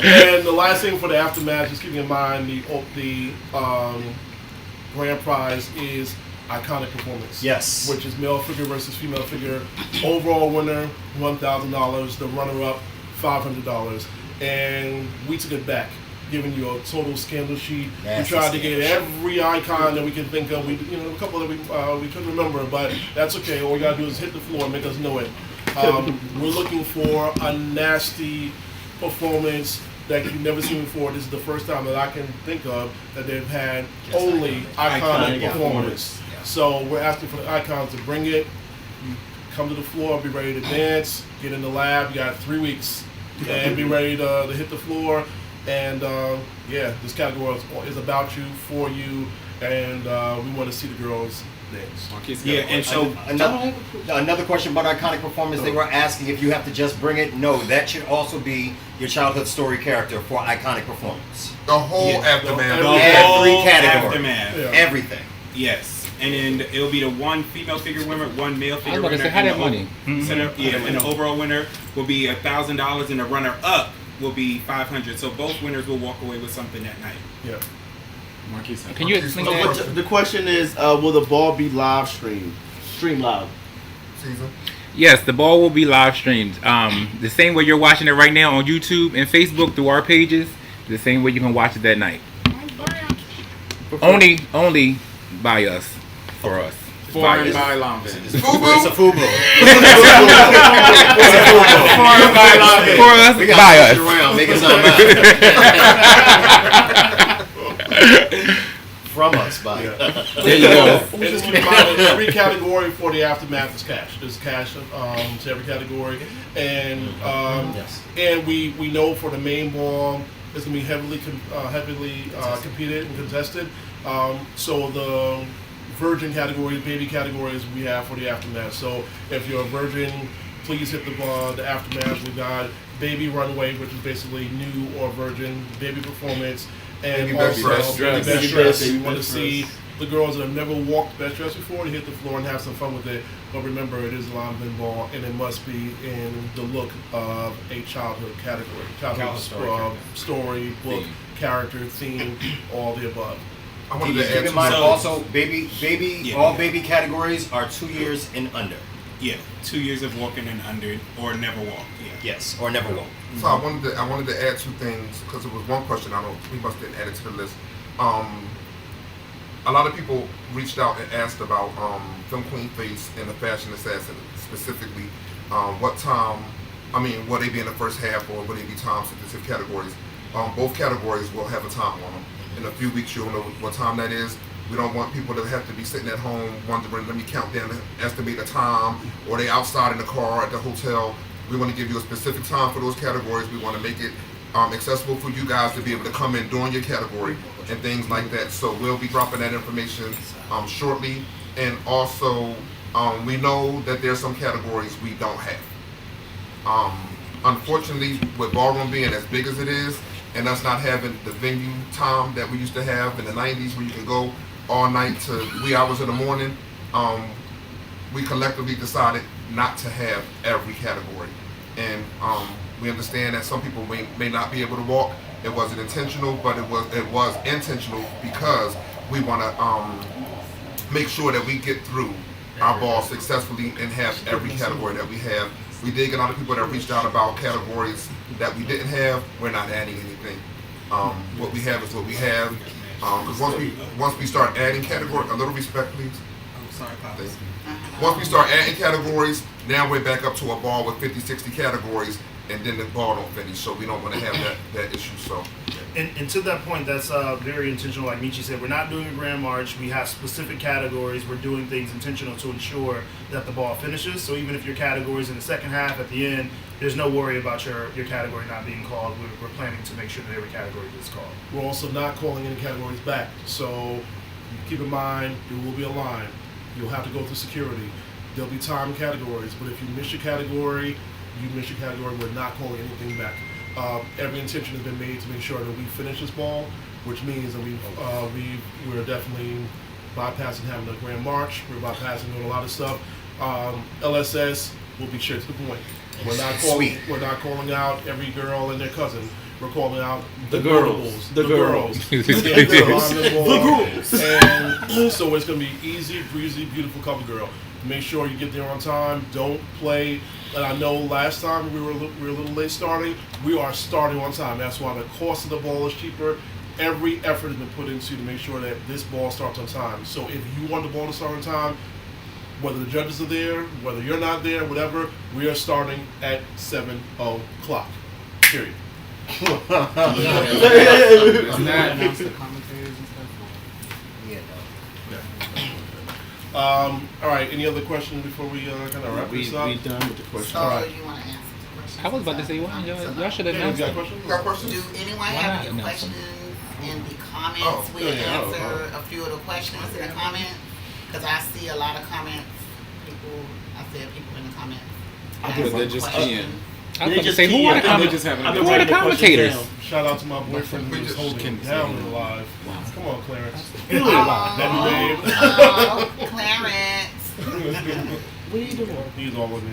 And the last thing for the aftermath, just keeping in mind the grand prize is iconic performance. Yes. Which is male figure versus female figure. Overall winner, $1,000. The runner-up, $500. And we took it back, giving you a total scandal sheet. We tried to get every icon that we can think of. A couple that we couldn't remember, but that's okay. All you gotta do is hit the floor and make us know it. We're looking for a nasty performance that you've never seen before. This is the first time that I can think of that they've had only iconic performance. So we're asking for the icons to bring it. You come to the floor, be ready to dance, get in the lab. You got 3 weeks, and be ready to hit the floor. And this category is about you, for you, and we want to see the girls dance. Yeah, and so another question about iconic performance. They were asking if you have to just bring it. No, that should also be your childhood story character for iconic performance. The whole aftermath. Every category. Aftermath. Yeah. Everything. Yes. And then it'll be the one female figure winner, one male I figure was about to winner. say, how and that the money? And the overall winner will be $1,000, and the runner-up will be $500. So both winners will walk away with something that night. Yeah. Can you explain So that? the question is, will the ball be live streamed? Stream live. Season. Yes, the ball will be live streamed. The same way you're watching it right now on YouTube and Facebook through our pages, the same way you can watch it that night. Only by us, for us. For By and us. by Lanvin. It's a FUBU. For us, We by got us. to around, make it something out. From us, by There you go. And just keep in mind, every category for the aftermath is cash. There's cash to every category, and and we know for the main ball it's gonna be heavily competed and contested. So the virgin categories, baby categories we have for the aftermath. So if you're a virgin, please hit the aftermath. We've got baby runway, which is basically new or virgin, baby performance, and Baby best also dress. baby best Baby dress. best We want to dress. see the girls that have never walked best dress before to hit the floor and have some fun with it. But remember, it is a Lanvin ball, and it must be in the look of a childhood category. Childhood story, book, character, theme, all the above. I wanted to Keep add in mind So- also, all Yeah. baby categories are 2 years and under. Yeah, 2 years of walking and under, or never walk. Yeah. Yes, or never will. So I wanted to add two things because it was one question we must have added to the list. A lot of people reached out and asked about Film Queen Face and the Fashion Assassin specifically. What time? Will they be in the first half or will they be time sensitive categories? Both categories will have a time on them. In a few weeks, you'll know what time that is. We don't want people to have to be sitting at home wondering, let me count down and estimate a time, or they outside in the car at the hotel. We want to give you a specific time for those categories. We want to make it accessible for you guys to be able to come in during your category and things like that. So we'll be dropping that information shortly. And also, we know that there's some categories we don't have. Unfortunately, with ballroom being as big as it is, and us not having the venue time that we used to have in the 90s where you can go all night to wee hours in the morning, we collectively decided not to have every category. And we understand that some people may not be able to walk. It wasn't intentional, but it was intentional because we want to make sure that we get through our ball successfully and have every category that we have. We did get a lot of people that reached out about categories that we didn't have. We're not adding anything. What we have is what we have. Because once we start adding categories, a little respect, please. Oh, sorry, Pops. Once we start adding categories, now we're back up to a ball with 50, 60 categories, and then the ball don't finish. So we don't want to have that issue. So. And to that point, that's very intentional. Like Michi said, we're not doing a grand march. We have specific categories. We're doing things intentional to ensure that the ball finishes. So even if your category is in the second half, at the end, there's no worry about your category not being called. We're planning to make sure that every category is called. We're also not calling any categories back. So keep in mind, there will be a line. You'll have to go through security. There'll be time categories. But if you miss your category, we're not calling anything back. Every intention has been made to make sure that we finish this ball, which means that we're definitely bypassing having a grand march. We're bypassing doing a lot of stuff. LSS will be straight to the point. We're not calling out every girl and their cousin. We're calling out the girls. The girls. And so it's going to be easy, breezy, beautiful Covergirl. Make sure you get there on time. Don't play. And I know last time we were a little late starting. We are starting on time. That's why the cost of the ball is cheaper. Every effort has been put into to make sure that this ball starts on time. So if you want the ball to start on time, whether the judges are there, whether you're not there, whatever, we are starting at 7 o'clock. Period. All right. Any other questions before we kind of wrap this up? We done with the questions. So All right. you want to answer the questions? I was about to say one. Y'all should have You announced got it. questions? Got questions? Do anyone Why have not any announce questions in the comments? Oh, We'll yeah, answer a few of the questions in the comments because I see a lot of comments. I said people in the comments. Because they're just keying. I was about to say, who are the commentators? Shout out to my boyfriend who was holding him down in the live. Come on, Clarence. Baby Oh, Clarence. What are you doing? He's all with me.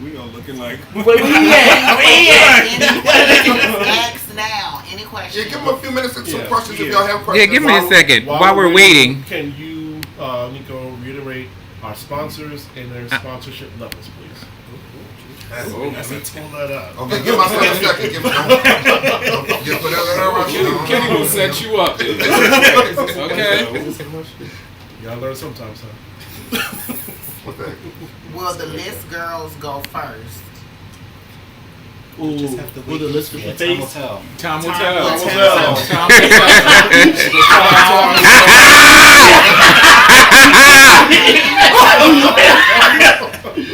We all looking like. Wait, where you at? Any questions? Ask now. Any questions? Yeah, give them a few minutes and some Yeah, questions if yeah. y'all have Yeah, questions. give me a second. While we're waiting. Can you, Nico, reiterate our sponsors and their sponsorship levels, please? That's Pull that up. Okay, give myself a second. Give put that Kenny will set you up. Okay. You gotta learn sometimes, huh? What's that? Will the list girls go first? Ooh, will the list for the face? Time will Time tell. will tell.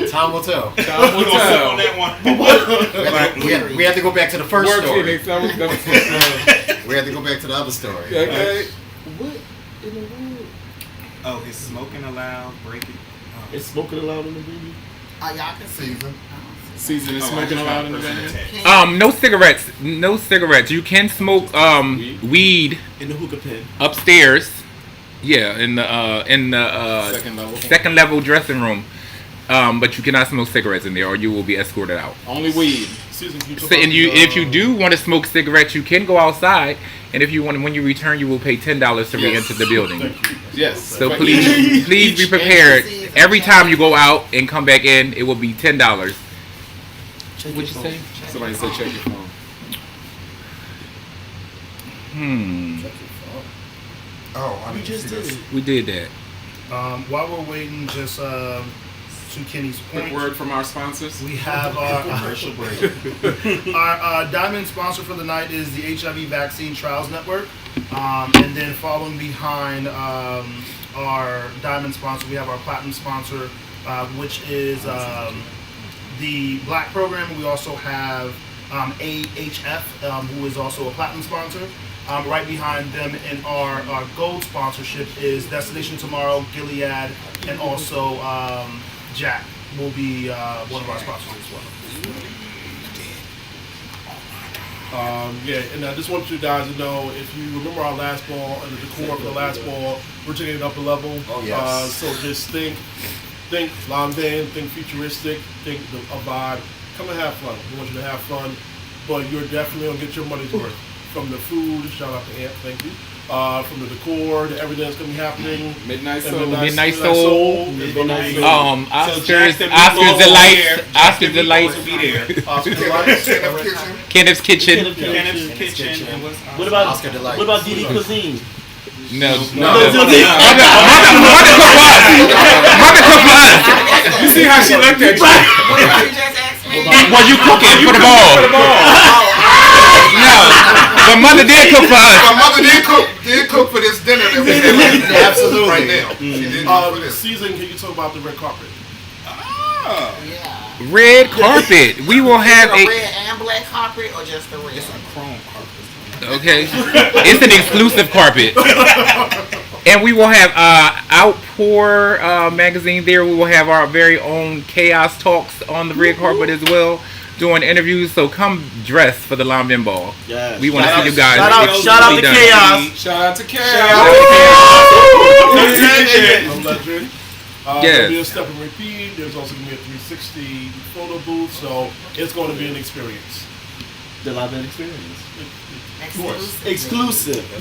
Time will tell. Time will tell. On that one. We have to go back to the first Work story. Phoenix. That was good. We have to go back to the other story. Okay. What in the world? Oh, is smoking allowed? Breaking. Is smoking allowed in the baby? Y'all can see. Season. Season is smoking allowed in the van. No cigarettes. No cigarettes. You can smoke weed In the hookah pen. upstairs. Yeah, in the Second level. dressing room. But you cannot smoke cigarettes in there, or you will be escorted out. Only weed. Susan, can you talk So, and about you, the, if you do want to smoke cigarettes, you can go outside. And if you want, when you return, you will pay $10 to re-enter the building. Thank you. Yes. So But please be prepared. Every time you go out and come back in, it will be $10. What'd you say? Somebody said check your phone. Oh, I We didn't just see did this. it. We did that. While we're waiting, just to Kenny's Quick point, word from our sponsors. we have our diamond sponsor for the night is the HIV Vaccine Trials Network. And then following behind our diamond sponsor, we have our platinum sponsor, which is the Black program. We also have AHF, who is also a platinum sponsor. Right behind them in our gold sponsorship is Destination Tomorrow, Gilead, and also Jack will be one of our sponsors as well. Yeah, and I just want you guys to know, if you remember our last ball and the decor for the last ball, we're taking it up a level. Oh, yes. So just think Lanvin, think futuristic, think a vibe. Come and have fun. We want you to have fun, but you're definitely gonna get your money's worth. From the food, shout out to Ant, thank you. From the decor, to everything that's gonna be happening. Midnight And Soul. Midnight Soul. There's gonna be Oscars Jackson Delights, will be there. Oscar Delights. Kenneth's Kitchen. Kenneth's Kitchen. Kenneth's Kitchen. And what's What about Oscar Delight. What about DD Cuisine? No. No. Mother cook for us. You see how she looked at you? What did you just ask me? Well, you cooking for the ball. No, but mother did cook for us. My mother did cook for this dinner that we have Absolutely. right now. She did cook for this. Season, can you talk about the red carpet? Yeah. Red carpet. We will have Is it a. red and black carpet or just the red? Chrome carpet. Okay, it's an exclusive carpet. And we will have Outpour magazine there. We will have our very own Chaos Talks on the red carpet as well, doing interviews. So come dressed for the Lanvin Ball. Yes. We want to see you guys. Shout out to Chaos. Shout out to Chaos. I'm Legend. Yes. There'll be a step and repeat. There's also going to be a 360 photo booth, so it's going to be an experience. The Lanvin experience. Of course. Exclusive. All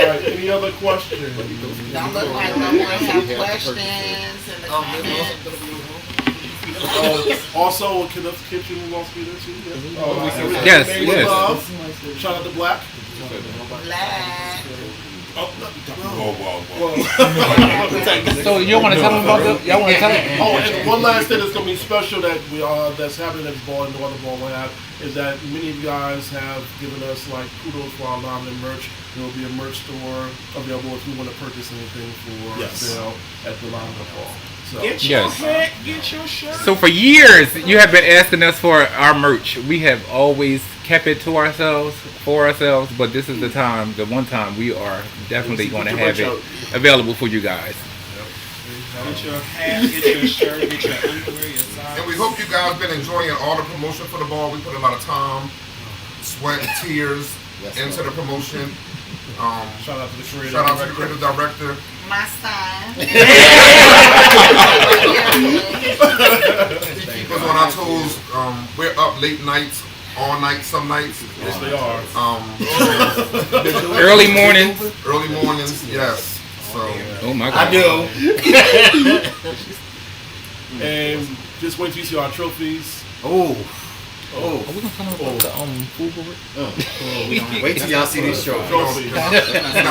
right, any other questions? Don't look like no one have questions in the comments. Also, Kenneth's Kitchen will also be there too. Yes, Made with yes. Love. Shout out to Black. Black. Whoa. So you want to tell them about the? Y'all want to tell them? Oh, and one last thing that's going to be special that that's happening at the ball and no other ball will have is that many of you guys have given us like kudos for our London merch. There will be a merch store available if you want to purchase anything for sale at the London Ball. So. Get your hat, get your shirt. So for years, you have been asking us for our merch. We have always kept it to ourselves, for ourselves, but this is the time, the one time we are definitely going to have it available for you guys. Get your hat, get your shirt, get your underwear, your socks. And we hope you guys been enjoying all the promotion for the ball. We put a lot of time, sweat, and tears into the promotion. Shout out to the creative Shout out to the creative director. My son. He keeps us on our toes. We're up late nights, all night, some nights. Yes, they are. Early morning. Early mornings, yes. So, Oh my God. I do. And just wait till you see our trophies. Oh. Are we gonna tell them about the food board? Wait till y'all see these trophies. Trophies. not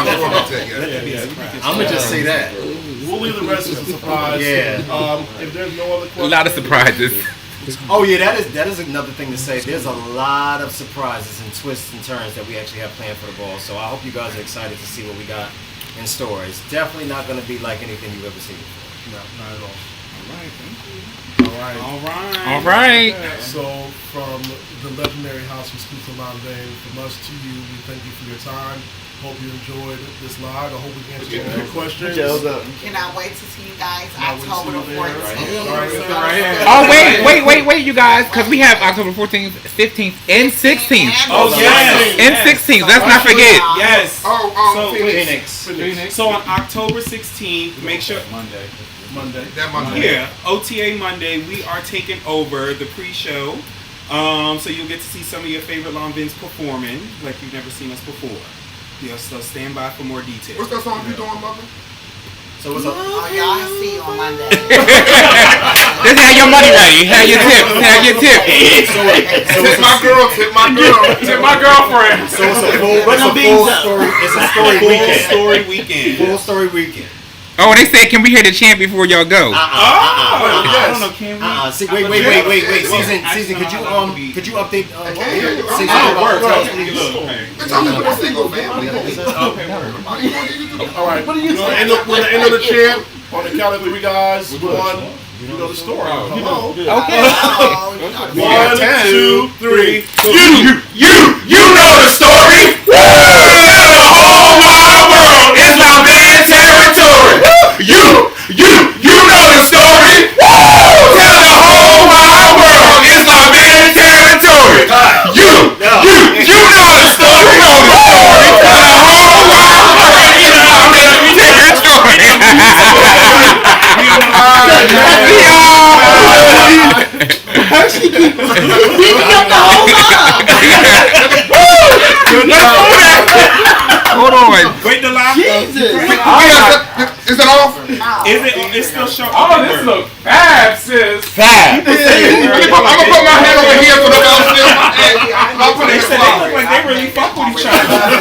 sure about that yet. I'm gonna just say that. We'll leave the rest as a surprise. Yeah. If there's no other A questions. lot of surprises. Oh yeah, that is another thing to say. There's a lot of surprises and twists and turns that we actually have planned for the ball. So I hope you guys are excited to see what we got in store. It's definitely not going to be like anything you've ever seen before. No, not at all. Alright, thank you. All right. All right. So from the legendary House of Exclusive LANVIN, from us to you, we thank you for your time. Hope you enjoyed this live. I hope we answered all your questions. Cannot wait to see you guys October the 14th. Oh wait, you guys, because we have October 14th, 15th, and 16th. Oh yes. And 16th. Let's not forget. Yes. Oh, Phoenix. So on October 16th, make sure Monday. that Monday. Yeah, OTA Monday, we are taking over the pre-show. So you'll get to see some of your favorite LANVINs performing like you've never seen us before. Yeah, so stand by for more details. What's that song you doing, mother? So what's up? Oh, y'all see you on Monday. Just have your money ready. Have your tip. Have your tip. Tip my girl, tip my girl. Tip my girlfriend. So it's a full story. It's a story weekend. Full story weekend. Oh, they said, can we hear the chant before y'all go? I don't know, can we? See, wait. Season, could you update? Season, We're talking about a single family. All right. We're going to end of the chant on the count of 3 guys. 1, you know the story. Hello. Okay. 1, 2, 3. You know the story. The whole wide world is LANVIN territory. You know the story. Tell the whole wide world is LANVIN territory. You know the story. Tell the whole wide world is LANVIN territory. Hold on. Wait, the live. Is it off? Is it? It's still showing. Oh, this look fab, sis. Fab. I'm gonna put my hand over here for the mouse. They said they look like they really fuck with each other.